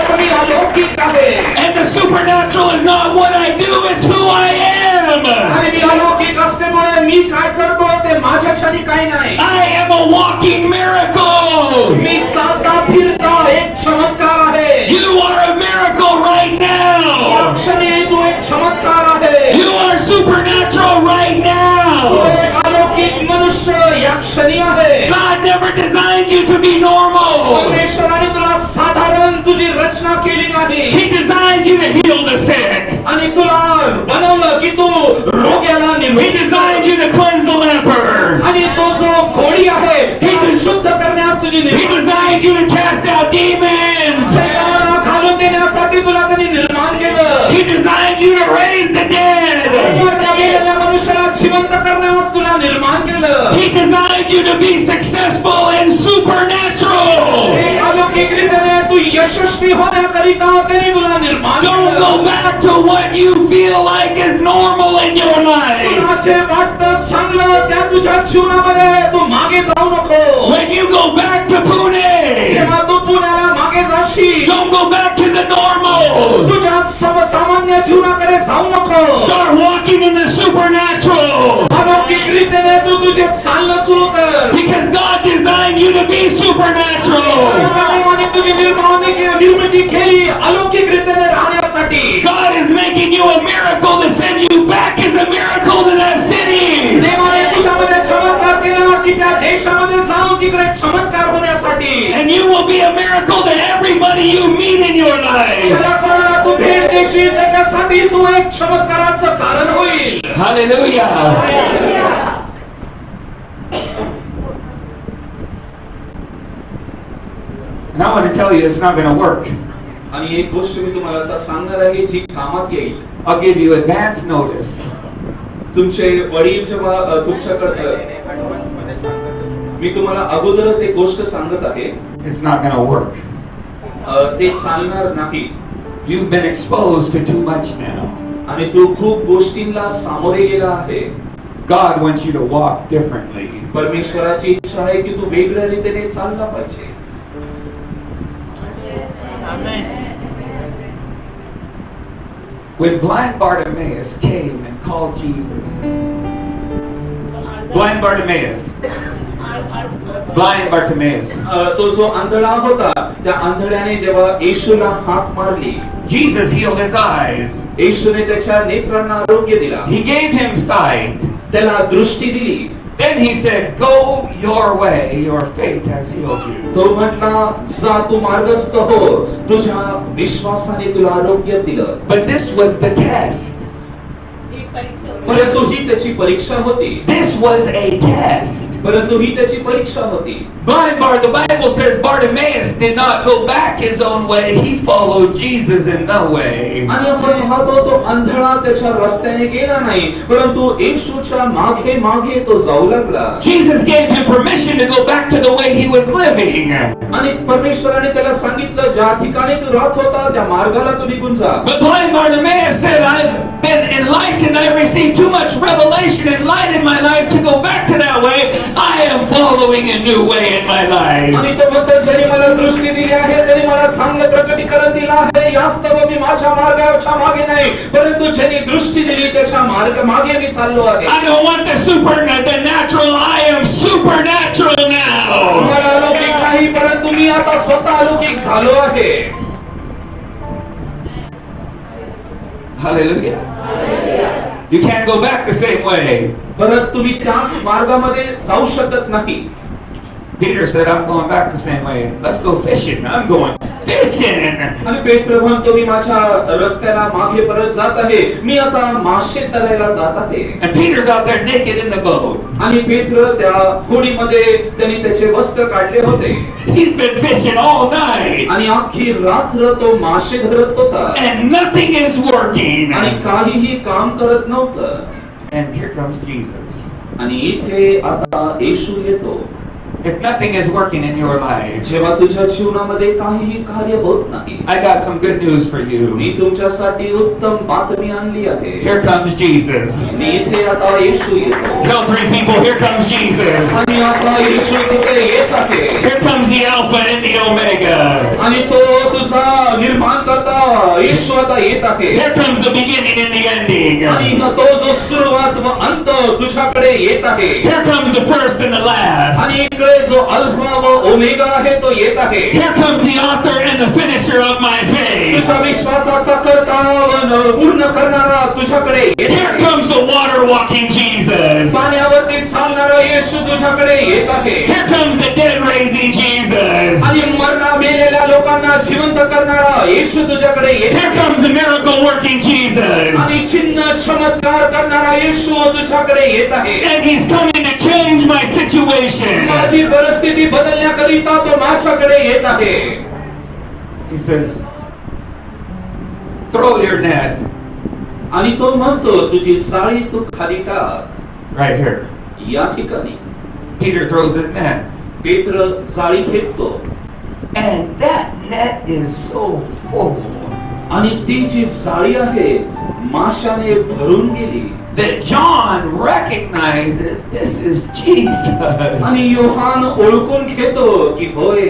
तुम्ही अलौकिक आहे. And the supernatural is not what I do, it's who I am. आणि मी अलौकिक असल्यामुळे मी काय करतो ते माझ्यासाठी काही नाही. I am a walking miracle. मी चालता फिरता एक चमत्कार आहे. You are a miracle right now. क्षणी तू एक चमत्कार आहे. You are supernatural right तू now. एक अलौकिक मनुष्य या क्षणी आहे. God never designed you to be normal. परमेश्वराने तुला साधारण तुझी रचना केली नाही. He designed you to heal the sick. आणि तुला बनवलं की तू रोग्याला He निरोगी designed you to cleanse the leper. आणि तो जो घोडी आहे ती शुद्ध करण्यास तुझी He निर्माण designed you to cast out demons. शैतानाला घालून देण्यासाठी तुला त्यांनी निर्माण केलं. He designed you to raise the dead. त्या मेलेल्या मनुष्याला जिवंत करण्यास तुला निर्माण केलं. He designed you to be successful and supernatural. एक अलौकिक रीतीने तू यशस्वी होण्याकरिता त्यांनी तुला निर्माण Don't go back to what you feel like is normal in your life. तुला जे वाटतं चांगलं त्या तुझ्या जीवनामध्ये तू मागे जाऊ नको. When you go back to Pune, जेव्हा तू पुण्याला मागे जाशील don't go back to the normal. तुझ्या सर्वसामान्य जीवनाकडे जाऊ नको. Start walking in the supernatural. अलौकिक रीतीने तू तुझे चालणं सुरू कर. Because God designed you to be supernatural. देवाने तुझी निर्मिती केली अलौकिक रीतीने राहण्यासाठी. God is making you a miracle to send you back as a miracle to that city. देवाने तुझ्यामध्ये चमत्कार केला की त्या देशामध्ये जाऊन तिकडे चमत्कार होण्यासाठी. And you will be a miracle to everybody you meet in your life. ज्याला कोणाला तू भेट देशील त्याच्यासाठी तू एक चमत्काराचं कारण होईल. Hallelujah. And I want to tell you it's not going to work. आणि एक गोष्ट मी तुम्हाला आता सांगणार आहे जी कामात येईल. I'll give you advance notice. तुमचे वडील जेव्हा तुमच्याकडे मी तुम्हाला अगोदरच एक गोष्ट सांगत आहे. It's not going to work. ते चालणार नाही. You've been exposed to too much now. आणि तू खूप गोष्टींना सामोरे गेला आहे. God wants you to walk differently. परमेश्वराची इच्छा आहे की तू वेगळ्या रीतीने चालला पाहिजे. When blind Bartimaeus came and called Jesus, blind Bartimaeus, तो जो आंधळा होता त्या आंधळ्याने जेव्हा येशूला हाक मारली, Jesus healed his eyes. येशूने त्याच्या नेत्रांना आरोग्य दिला. He gave him sight. त्याला दृष्टी दिली. Then he said, "Go your way. Your faith has healed you." तो म्हटला जा तू मार्गस्थ हो तुझ्या विश्वासाने तुला आरोग्य दिलं. But this was the test. परंतु ही त्याची परीक्षा होती. This was a test. परंतु ही त्याची परीक्षा होती. The Bible says Bartimaeus did not go back his own way. He followed Jesus in the way. आणि आपण पाहतो तो आंधळा त्याच्या रस्त्याने गेला नाही परंतु येशूच्या मागे मागे तो जाऊ लागला. Jesus gave him permission to go back to the way he was living. आणि परमेश्वराने त्याला सांगितलं ज्या ठिकाणी तू राहत होता त्या मार्गाला तू निघून जा. But blind Bartimaeus said, "I've been enlightened. I've received too much revelation and light in my life to go back to that way. I am following a new way in my life." आणि तो म्हणतो ज्याने मला दृष्टी दिली आहे त्याने मला चांगलं प्रकटीकरण दिलं आहे. यास्तव मी माझ्या मार्गाच्या मागे नाही परंतु ज्याने दृष्टी दिली त्याच्या मागे मी चाललो आहे. I don't want the natural. I am supernatural now. आता स्वतः अलौकिक झालो आहे. Hallelujah. You can't go back the same way. परत तुम्ही त्याच मार्गामध्ये जाऊ शकत नाही. Peter said, I'm going back the same way. Let's go fishing. I'm going fishing. आणि पेत्र म्हणतो मी माझ्या रस्त्याला मागे परत जात आहे. मी आता मासे धरायला जात आहे. And Peter's out there naked in the boat. आणि पेत्र त्या होडीमध्ये त्यांनी त्याचे वस्त्र काढले होते. He's been fishing all night. आणि अख्खी रात्र तो मासे धरत होता. And nothing is working. आणि काहीही काम करत नव्हतं. And here comes Jesus. आणि इथे आता येशू येतो. If nothing is working in your life, जेव्हा तुझ्या जीवनामध्ये काहीही कार्य होत नाही, I got some good news for you. मी तुमच्यासाठी उत्तम बातमी आणली आहे. Here comes Jesus. आणि इथे आता येशू येतो. Tell 3 people, here comes Jesus. आणि आता येशू तिथे येत आहे. Here comes the Alpha and the Omega. आणि तो तुझा निर्माण करता येशू आता येत आहे. Here comes the beginning and the ending. आणि तो जो सुरुवात व अंत तुझ्याकडे येत आहे. Here comes the first and the last. आणि इकडे जो अल्फा व ओमेगा आहे तो येत आहे. Here comes the author and the finisher of my faith. तुझ्या विश्वासाचा करता व पूर्ण करणारा तुझ्याकडे येत Here आहे. comes the water walking Jesus. पाण्यावरती चालणारा येशू तुझ्याकडे येत आहे. Here comes the dead raising Jesus. आणि मरणा मेलेल्या लोकांना जिवंत करणारा येशू तुझ्याकडे येत Here आहे. comes the miracle working Jesus. आणि चिन्ह चमत्कार करणारा येशू तुझ्याकडे येत आहे. And he's coming to change my situation. माझी परिस्थिती बदलण्याकरिता तो माझ्याकडे येत आहे. He says, throw your net आणि तो म्हणतो तुझी साळी तू खाली टाक. right here. या ठिकाणी Peter throws his net. पेत्र Sali फेकतो. And that net is so full आणि ती जी साळी आहे माशाने भरून गेली. that John recognizes this is Jesus. आणि योहान ओळखून घेतो की होय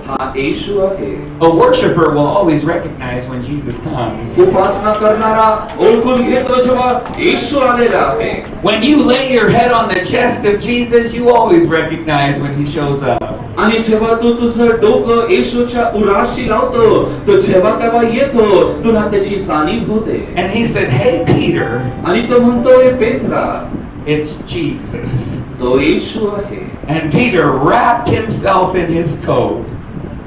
हा येशू आहे. A worshiper will always recognize when Jesus comes. उपासना करणारा ओळखून घेतो जेव्हा येशू आलेला आहे. When you lay your head on the chest of Jesus, you always recognize when he shows up. आणि जेव्हा तू तुझं डोकं येशूच्या उराशी लावतो तो जेव्हा तेव्हा येतो तुला त्याची जाणीव होते. And he said, hey Peter, आणि तो म्हणतोय पेत्रा it's Jesus. तो येशू आहे. And Peter wrapped himself in his coat.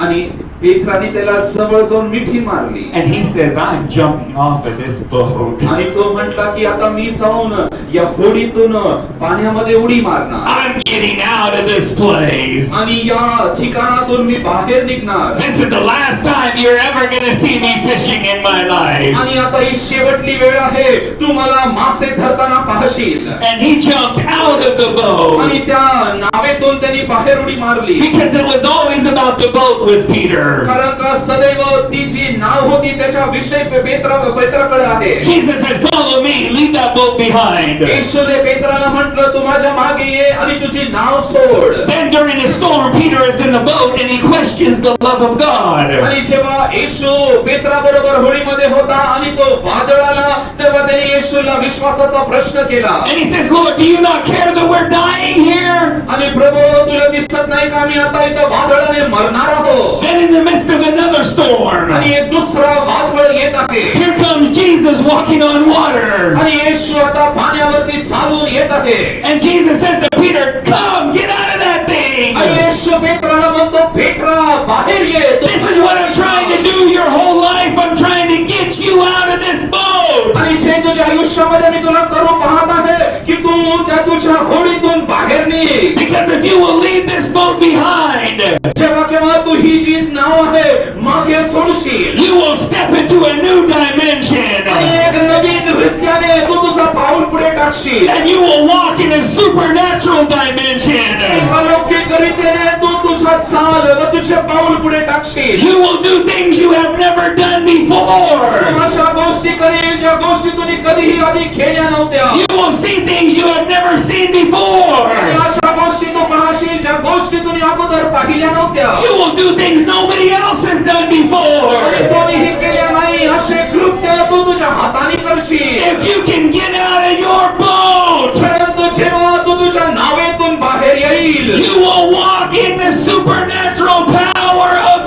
आणि पेत्राने त्याला जवळ जाऊन मिठी मारली. And he says, I'm jumping off of this boat. आणि तो म्हटला की आता मी जाऊन या होडीतून पाण्यामध्ये उडी मारणार. I'm getting out of this place. आणि या ठिकाणातून मी बाहेर निघणार. This is the last time you're ever going to see me fishing in my life. आणि आता ही शेवटली वेळ आहे तू मला मासे धरताना पाहशील. And he jumped out of the boat. आणि त्या नावेतून त्यांनी बाहेर उडी मारली. Because it was always about the boat with Peter. कारण का सदैव ती जी नाव होती त्याच्या विषय पेत्राकडे आहे. Jesus said, follow me, leave that boat behind. येशूने पेत्राला म्हटलं तू माझ्या मागे ये आणि तुझी नाव सोड. Then during the storm, Peter is in the boat and he questions the love of God. आणि जेव्हा येशू पेत्रा बरोबर होडीमध्ये होता आणि तो वादळ आला तेव्हा त्याने येशूला विश्वासाचा प्रश्न केला. And he says, Lord, do you not care that we're dying here? आणि प्रभू तुला दिसत नाही का आम्ही आता इथं वादळाने मरणार आहोत. Then in the midst of another storm, आणि एक दुसरा वादळ येत आहे. here comes Jesus walking on water. आणि येशू आता पाण्यावरती चालून येत आहे. And Jesus says to Peter, come, get out of that thing. आणि येशू पेत्राला म्हणतो पेत्रा बाहेर ये. This is what I'm trying to do your whole life. I'm trying to get you out of this boat. आणि जे तुझ्या आयुष्यामध्ये मी तुला करू पाहत आहे की तू त्या तुझ्या होडीतून बाहेर निघ. Because if you will leave this boat behind, जेव्हा केव्हा तू ही जी नाव आहे मागे सोडशील you will step into a new dimension. आणि एक नवीन नृत्याने तू तुझा पाऊल पुढे टाकशील. And you will walk in a supernatural dimension. अलौकिक रीतीने तू तुझा चाल व तुझे पाऊल पुढे टाकशील. You will do things you have never done before. तू अशा गोष्टी करील ज्या गोष्टी तुम्ही कधीही आधी केल्या नव्हत्या. You will see things you have never seen before. आणि अशा गोष्टी तू पाहशील ज्या गोष्टी तुम्ही अगोदर पाहिल्या नव्हत्या. You will do things nobody else has done before. कोणीही केल्या नाही असे कृत्य तू तुझ्या हाताने करशील. If you can get out of your boat, परंतु जेव्हा तू तुझ्या नावेतून बाहेर येईल you will walk in the supernatural power of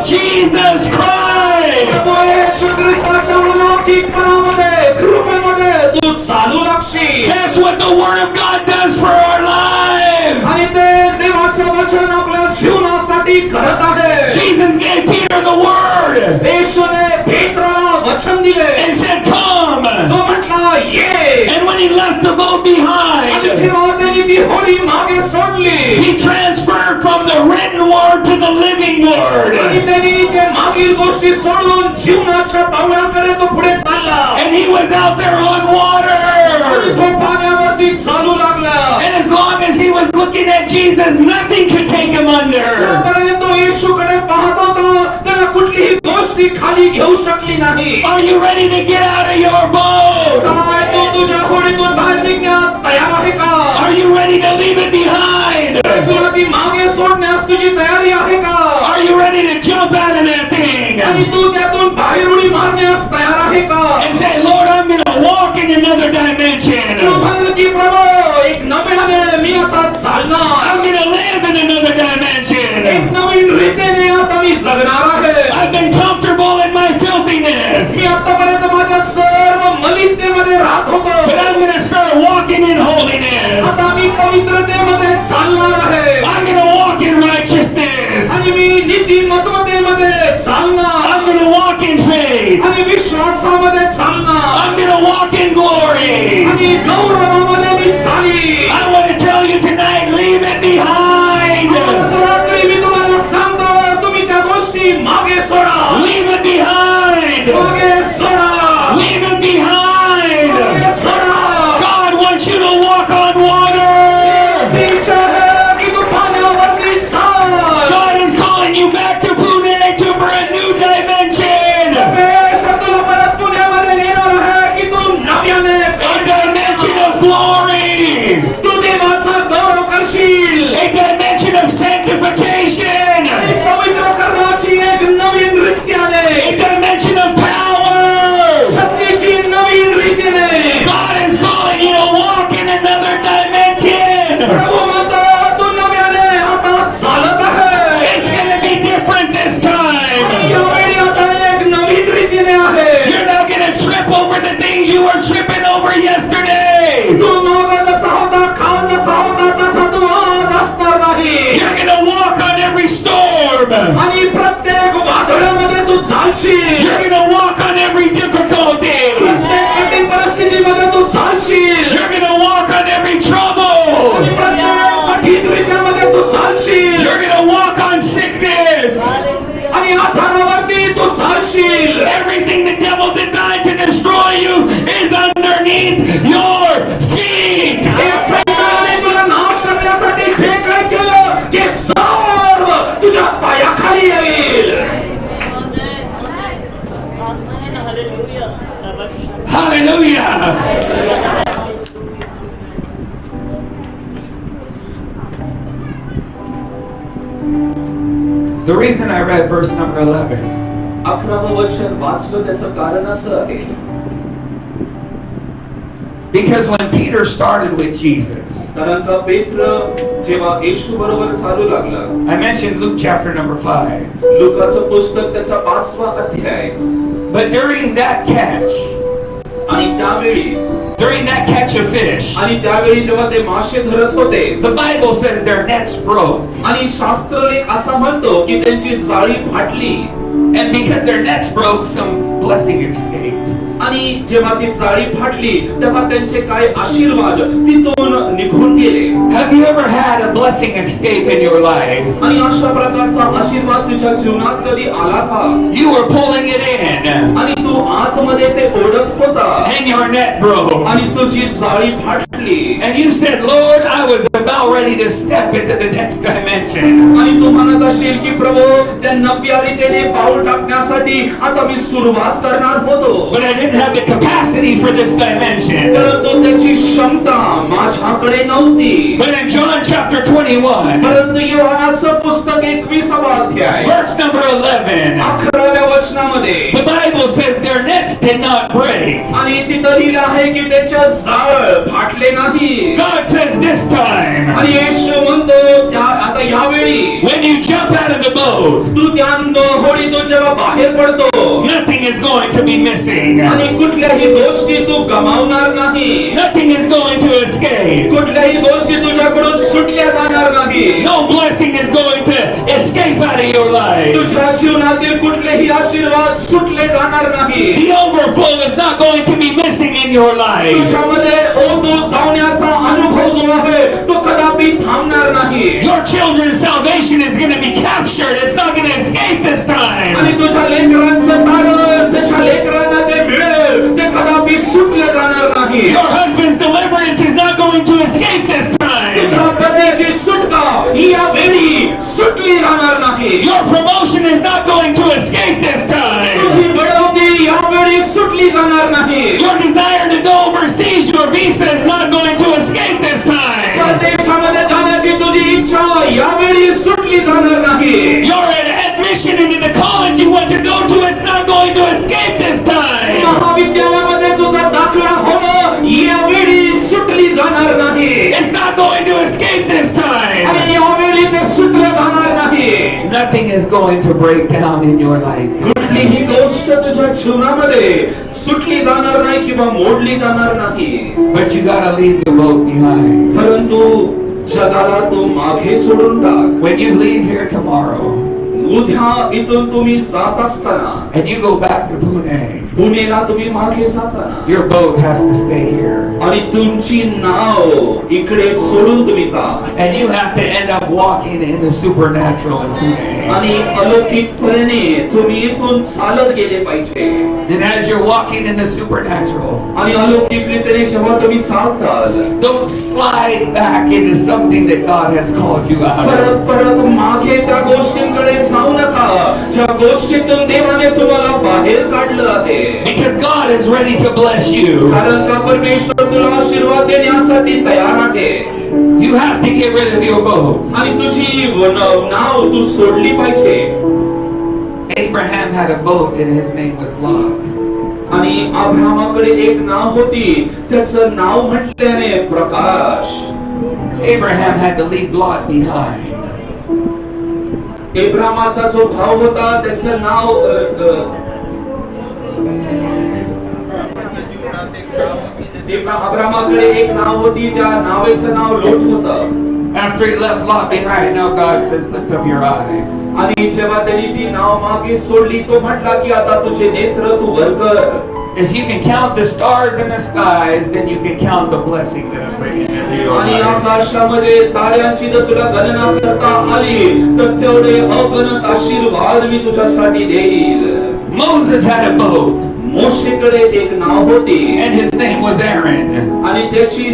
the Word of God does for our lives. आणि तेच देवाचं वचन आपल्या जीवनासाठी करत आहे. Jesus gave Peter the Word येशूने पेत्राला वचन दिले. and said, come. तो म्हटला ये. And when he left the boat आणि behind, जेव्हा त्यांनी ती होडी मागे सोडली, he transferred from the written Word to the living Word. आणि त्यांनी ते मागील गोष्टी सोडून जीवनाच्या पावलांकडे तो पुढे चालला. And he was out there on आणि water. तो पाण्यावरती चालू लागला. And as long as he was looking at Jesus, nothing could take him under. जोपर्यंत तो येशूकडे पाहत होता, त्याला कुठलीही गोष्टी खाली घेऊ शकली नाही. Are you ready to get out of your boat? काय तू तुझ्या होडीतून बाहेर निघण्यास तयार आहे का? Are you ready to leave it behind? तुला ती मागे सोडण्यास तुझी तयारी आहे का? Are you ready to jump out of that thing आणि तू त्यातून बाहेर उडी मारण्यास तयार आहे का? and say, Lord, I'm going to walk in another dimension. तू म्हण की प्रभू, एक नव्याने मी आता चालणार. I'm going to live in another dimension. एक नवीन रीतीने आता मी जगणार आहे. I've been comfortable in my filthiness, मी आतापर्यंत माझ्या सर्व मलिनतेमध्ये राहत होतो. but I'm going to start walking in holiness. आता मी पवित्रतेमध्ये चालणार आहे. I'm going to walk in righteousness. आणि मी नीतिमत्वतेमध्ये चालणार. I'm going to walk in faith. आणि विश्वासामध्ये चालणार. I'm going to walk in glory. आणि गौरवामध्ये मी चाली. I want to tell you tonight, leave it behind. आज रात्री मी तुम्हाला सांगतो, तुम्ही त्या गोष्टी मागे सोडा. Leave it behind. मागे सोडा. Leave it behind. मागे soda. God wants you to walk on water. ती इच्छा आहे की तू पाण्यावरती चाल. God is calling you back to Pune to a new dimension. परमेश्वर तुला परत पुण्यामध्ये नेणार आहे की तू नव्याने A dimension of glory. तू देवाचा गौरव करशील. A dimension of sanctification. आणि पवित्र करण्याची एक नवीन रीतीने, A dimension of power. शक्तीची नवीन रीतीने. God is calling you to walk in another dimension. प्रभू म्हणतो, तू नव्याने आता चालत आहे. It's going to be different this आणि time. यावेळी आता एक नवीन रीतीने आहे. You're not going to trip over the things you were tripping over yesterday. तू मागं जसा होता, काल जसा होता, तसा तू आज असणार नाही. You're going to walk on every storm. आणि प्रत्येक वादळामध्ये तू चालशील. You're going to walk on every difficulty. प्रत्येक कठीण परिस्थितीमध्ये तू चालशील. You're going to walk on every trouble. आणि प्रत्येक कठीण रीतीमध्ये तू चालशील. You're going to walk on sickness. आणि आजारावरती तू चालशील. Everything the devil designed to destroy you is underneath your feet. हे सैतानाने तुला नाश करण्यासाठी जे काही केलं, ते सर्व तुझ्या पायाखाली येईल. Hallelujah. The reason I read verse number 11 11वं वचन वाचलं त्याचं कारण असं आहे, because when Peter started with Jesus, कारण का पेत्र जेव्हा येशू बरोबर चालू लागला. I mentioned Luke chapter number 5. लूकाचं पुस्तक त्याचा 5वा अध्याय. But during that catch, आणि catch of fish, आणि त्यावेळी जेव्हा ते मासे धरत होते, the Bible says their nets broke. आणि शास्त्रलेख असा म्हणतो की त्यांची जाळी फाटली. And because their nets broke, some blessing escaped. आणि जेव्हा ती जाळी फाटली, तेव्हा त्यांचे काही आशीर्वाद तिथून निघून गेले. Have you ever had a blessing escape in your life? आणि अशा प्रकारचा आशीर्वाद तुझ्या जीवनात कधी आला का? You were pulling it in, आणि तू आतमध्ये ते ओढत होता, and your net broke. आणि तुझी जाळी फाटली. And you said, Lord, I was about ready to step into the next dimension. आणि तू म्हणत असशील की प्रभू, त्या नव्या रीतीने पाऊल टाकण्यासाठी आता मी सुरुवात करणार होतो, But I didn't have the capacity for this dimension. परंतु त्याची क्षमता माझ्याकडे नव्हती. But in John chapter 21, परंतु योहानाचं पुस्तक 21वा अध्याय verse number 11, 11व्या वचनामध्ये the Bible says their nets did not break. आणि तिथं लिहिलं आहे की त्याच्या जाळ फाटले नाही. God says this time, आणि येशू म्हणतो, त्या आता यावेळी when you jump out of the boat, तू त्या होडीतून जेव्हा बाहेर पडतो nothing is going to be missing. आणि कुठल्याही गोष्टी तू गमावणार नाही, Nothing is going to escape. कुठल्याही गोष्टी तुझ्याकडून सुटल्या जाणार नाही, No blessing is going to escape out of your life. तुझ्या जीवनातील कुठलेही आशीर्वाद सुटले जाणार नाही, The overflow is not going to be missing in your life. तुझ्यामध्ये ओतू जाण्याचा अनुभव जो आहे तो कदापि थांबणार नाही, Your children's salvation is going to be captured. It's not going to escape this time. आणि तुझ्या लेकरांचं तारण त्याच्या लेकरांना ते मिळेल ते कदापि सुटले जाणार नाही, Your husband's deliverance is not going to escape this तुझ्या time. पत्नीची सुटका ही यावेळी सुटली जाणार नाही, Your promotion is not going to escape this time. तुझी बढवती यावेळी सुटली जाणार नाही, Your desire to go overseas, your visa is not going to escape this time. परदेशामध्ये जाण्याची तुझी इच्छा यावेळी सुटली जाणार नाही, Your admission into the college you want to go to, it's not going to escape this time. महाविद्यालयामध्ये तुझा दाखला होणं यावेळी सुटली जाणार नाही, It's not going to escape this time. आणि यावेळी ते सुटलं जाणार नाही, Nothing is going to break down in your life. कुठलीही गोष्ट तुझ्या जीवनामध्ये सुटली जाणार नाही किंवा मोडली जाणार नाही, But you gotta leave the boat behind. परंतु जगाला तो मागे सोडून टाक. When you leave here tomorrow उद्या इथून तुम्ही जात असताना and you go back to Pune, पुणेला तुम्ही मागे जाताना your boat has to stay here. आणि तुमची नाव इकडे सोडून तुम्ही जा, And you have to end up walking in the supernatural in Pune. आणि अलौकिकपणे तुम्ही इथून चालत गेले पाहिजे, And as you're walking in the supernatural, आणि अलौकिक रीतीने जेव्हा तुम्ही चालताल don't slide back into something that God has called you out of. परत परत मागे त्या गोष्टींकडे जाऊ नका ज्या गोष्टीतून देवाने तुम्हाला बाहेर काढलं आहे, Because God is ready to bless you. कारण का परमेश्वर तुला आशीर्वाद देण्यासाठी तयार आहे, You have to get rid of your boat. आणि तुझी नाव तू सोडली पाहिजे. Abraham had a boat and his name was Lot. आणि अब्रामाकडे एक नाव होती त्याचं नाव म्हटल्याने प्रकाश. Abraham had to leave Lot behind. एब्रामाचा जो भाव होता त्याचं नाव अब्रामाकडे एक नाव होती त्या नावाचं नाव लोट होतं. After he left Lot behind, now God says, lift up your eyes. आणि जेव्हा त्यांनी ती नाव मागे सोडली तो म्हटला की आता तुझे नेत्र तू वर कर. If you can count the stars in the skies, then you can count the blessing that I'm bringing into your आणि life. आकाशामध्ये ताऱ्यांची जर तुला गणना करता आली तर तेवढे अगणित आशीर्वाद मी तुझ्यासाठी देईल. Moses had a boat, मोशेकडे एक नाव होती and his name was Aaron. आणि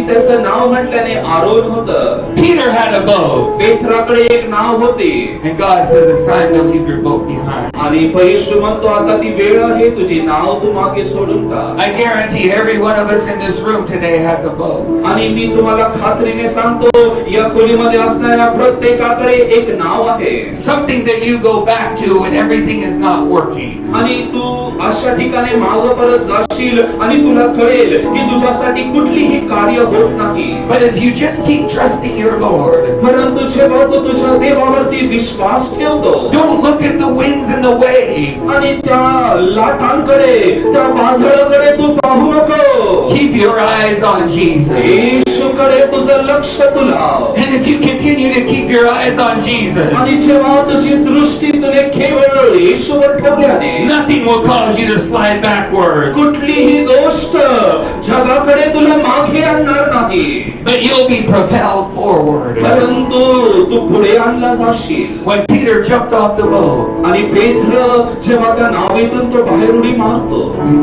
त्याचं नाव म्हटल्याने आरोन होतं. Peter had a boat, पेत्राकडे एक नाव होती and God says it's time to leave your boat behind. आणि येशू म्हणतो आता ती वेळ आहे तुझी नाव तू मागे सोडून टाक. I guarantee every one of us in this room today has a boat. आणि मी तुम्हाला खात्रीने सांगतो या खोलीमध्ये असणाऱ्या प्रत्येकाकडे एक नाव आहे. Something that you go back to when everything is not working. आणि तू अशा ठिकाणी मागे परत जाशील आणि तुला कळेल की तुझ्यासाठी कुठलीही कार्य होत नाही. But if you just keep trusting your Lord, परंतु जेव्हा तू तुझ्या देवावरती विश्वास ठेवतो don't look at the winds and the waves. आणि त्या लाटांकडे त्या वादळाकडे तू पाहू नको. Keep your eyes on Jesus. येशूकडे तुझं लक्ष तू लाव. And if you continue to keep your eyes on Jesus, आणि जेव्हा तुझी दृष्टी तुने केवळ येशूवर ठेवल्याने nothing will cause you to slide backwards. कुठलीही गोष्ट जगाकडे तुला मागे आणणार नाही, But you'll be propelled forward. परंतु तू पुढे आणला जाशील. When Peter jumped off the boat, आणि पेत्र जेव्हा त्या नावेतून तो बाहेर उडी मारतो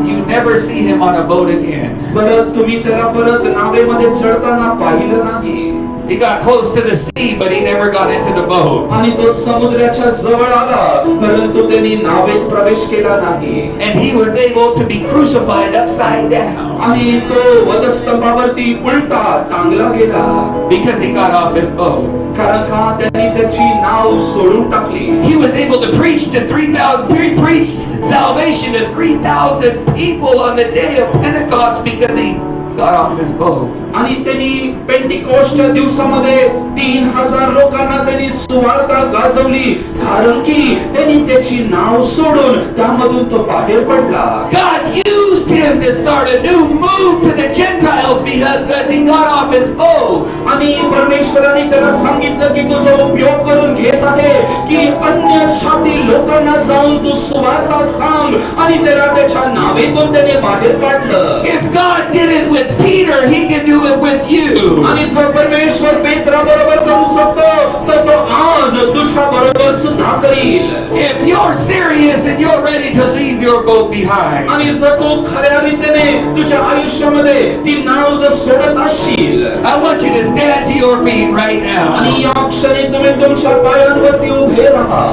you never see him on a boat again. परत तुम्ही त्याला परत नावेमध्ये चढताना पाहिलं नाही. He got close to the sea, but he never got into the boat. आणि तो समुद्राच्या जवळ आला परंतु त्यांनी नावेत प्रवेश केला नाही. And he was able to be crucified upside down आणि तो वधस्तंभावरती उलटा टांगला गेला because he got off his boat. कारण का त्यांनी त्याची नाव सोडून टाकली. He was able to preach to 3,000, preach salvation to 3,000 people on the day of Pentecost because he got off his boat. आणि त्यांनी पेंटिकॉस्टच्या दिवसामध्ये 3000 लोकांना त्यांनी सुवार्ता गाजवली, कारण की त्यांनी त्याची नाव सोडून त्यामधून तो बाहेर पडला. God used him to start a new move to the Gentiles because he got off his boat. आणि परमेश्वराने त्याला सांगितलं की तुझा उपयोग करून घेत आहे की अन्य छाती लोकांना जाऊन तू सुवार्ता सांग, आणि त्याला त्याच्या नावेतून त्याने बाहेर काढलं. If God did it with Peter, he can do it with you. आणि जर परमेश्वर पेत्रा बरोबर करू शकतो तर तो आज तुझ्या बरोबर सुद्धा करील. If you're serious and you're ready to leave your boat behind, आणि जर तू खऱ्या रीतीने तुझ्या आयुष्यामध्ये ती नाव जर सोडत असशील, I want you to stand to your feet right now. आणि या क्षणी तुम्ही तुमच्या पायांवरती उभे राहा.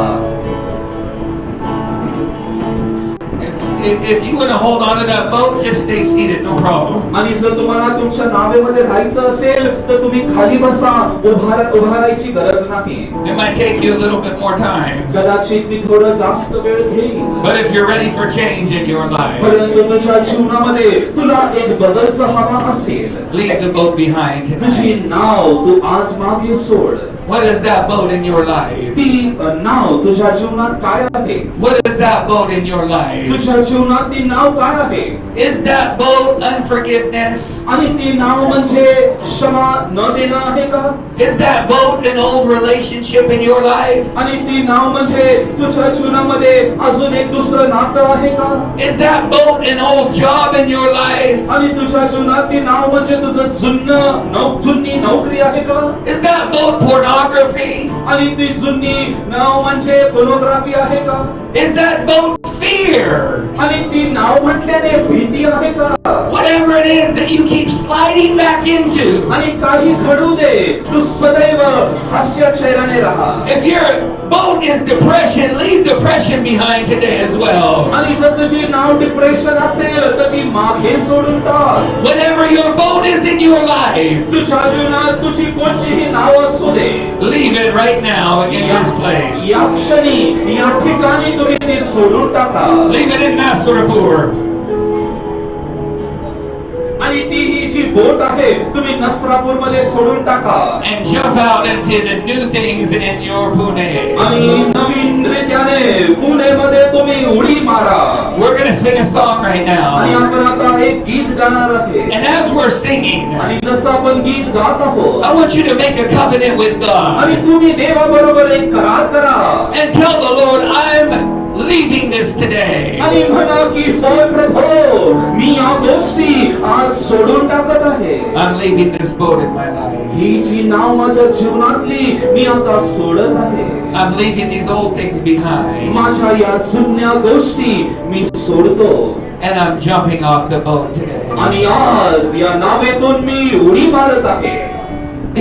If you want to hold on to that boat, just stay seated, no problem. आणि जर तुम्हाला तुमच्या नावेमध्ये राहायचं असेल तर तुम्ही खाली बसा, उभा राहायची गरज नाही. It might take you a little bit more time. कदाचित मी थोडं जास्त वेळ घेईन, But if you're ready for change in your life, परंतु तुझ्या जीवनामध्ये तुला एक बदलचा हवा असेल, leave the boat behind तुझी tonight. नाव तू आज मागे सोड. What is that boat in your life? ती नाव तुझ्या जीवनात काय आहे? What is that boat in your life? तुझ्या जीवनात ती नाव काय आहे? Is that boat unforgiveness? आणि ती नाव म्हणजे क्षमा न देणं आहे का? Is that boat an old relationship in your life? आणि ती नाव म्हणजे तुझ्या जीवनामध्ये अजून एक दुसरं नातं आहे का? Is that boat an old job in your life? आणि तुझ्या जीवनात ती नाव म्हणजे तुझं जुनी नोकरी आहे का? Is that boat pornography? आणि ती जुनी नाव म्हणजे पोर्नोग्राफी आहे का? Is that boat fear? आणि ती नाव म्हटल्याने भीती आहे का? Whatever it is that you keep sliding back into. आणि काही घडू दे, तू सदैव हास्य चेहऱ्याने राहा. If your boat is depression, leave depression behind today as well. आणि जर तुझी नाव डिप्रेशन असेल तर ती मागे सोडून टाक. Whatever your boat is in your life, तुझ्या जीवनात तुझी कोणतीही नाव असू दे, leave it right now in this place. या क्षणी या ठिकाणी तुम्ही ती सोडून टाका. Leave it in Nasrapur. आणि ती ही जी बोट आहे तुम्ही नसरापूर मध्ये सोडून टाका. And jump out into the new things in your Pune. आणि नवीन रीत्याने पुणे मध्ये तुम्ही उडी मारा. We're going to sing a song right आणि now. आपण आता एक गीत गाणार आहे. And as we're singing, आणि जसं आपण गीत गात आहोत, I want you to make a covenant with God. आणि तुम्ही देवाबरोबर एक करार करा. And tell the Lord, I'm leaving this today. आणि म्हणा की होय प्रभू, मी या गोष्टी आज सोडून टाकत आहे. I'm leaving this boat in my life. ही जी नाव माझ्या जीवनातली मी आता सोडत आहे. I'm leaving these old things behind. माझ्या या जुन्या गोष्टी मी सोडतो. And I'm jumping off the boat today. आणि आज या नावेतून मी उडी मारत आहे.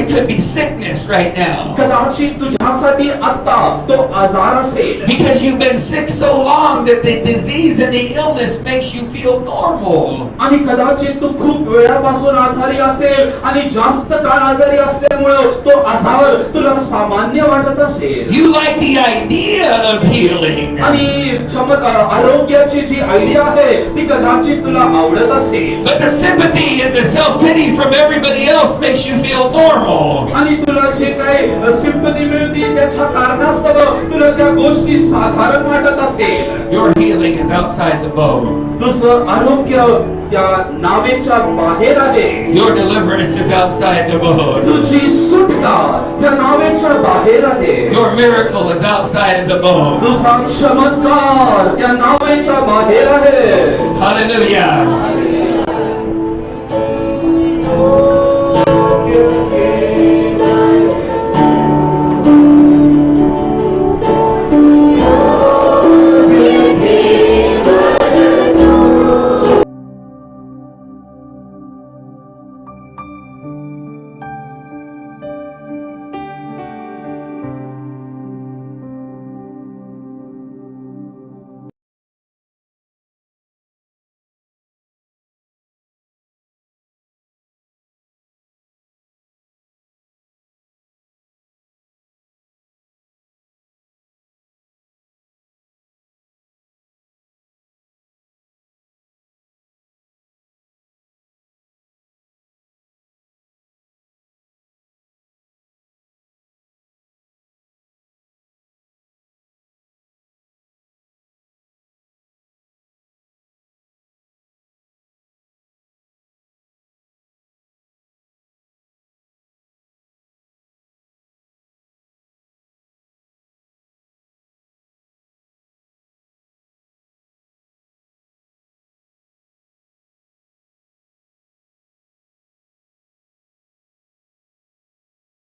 It could be sickness right now. कदाचित तुझ्यासाठी आता तो आजार असेल. Because you've been sick so long that the disease and the illness makes you feel normal. आणि कदाचित तू खूप वेळापासून आजारी असेल आणि जास्त काळ आजारी असल्यामुळे तो आजार तुला सामान्य वाटत असेल. You like the idea of healing. आणि आरोग्याची जी आयडिया आहे ती कदाचित तुला आवडत असेल. But the sympathy and the self-pity from everybody else makes you feel normal. आणि तुला जे काही सिंपती मिळते त्याच्या कारणास्तव तुला त्या गोष्टी साधारण वाटत असेल. Your healing is outside the boat. तुझं आरोग्य त्या नावेच्या बाहेर आहे. Your deliverance is outside the boat. तुझी सुटका त्या नावेच्या बाहेर आहे. Your miracle is outside of the boat. तुझा चमत्कार त्या नावेच्या बाहेर आहे. Hallelujah.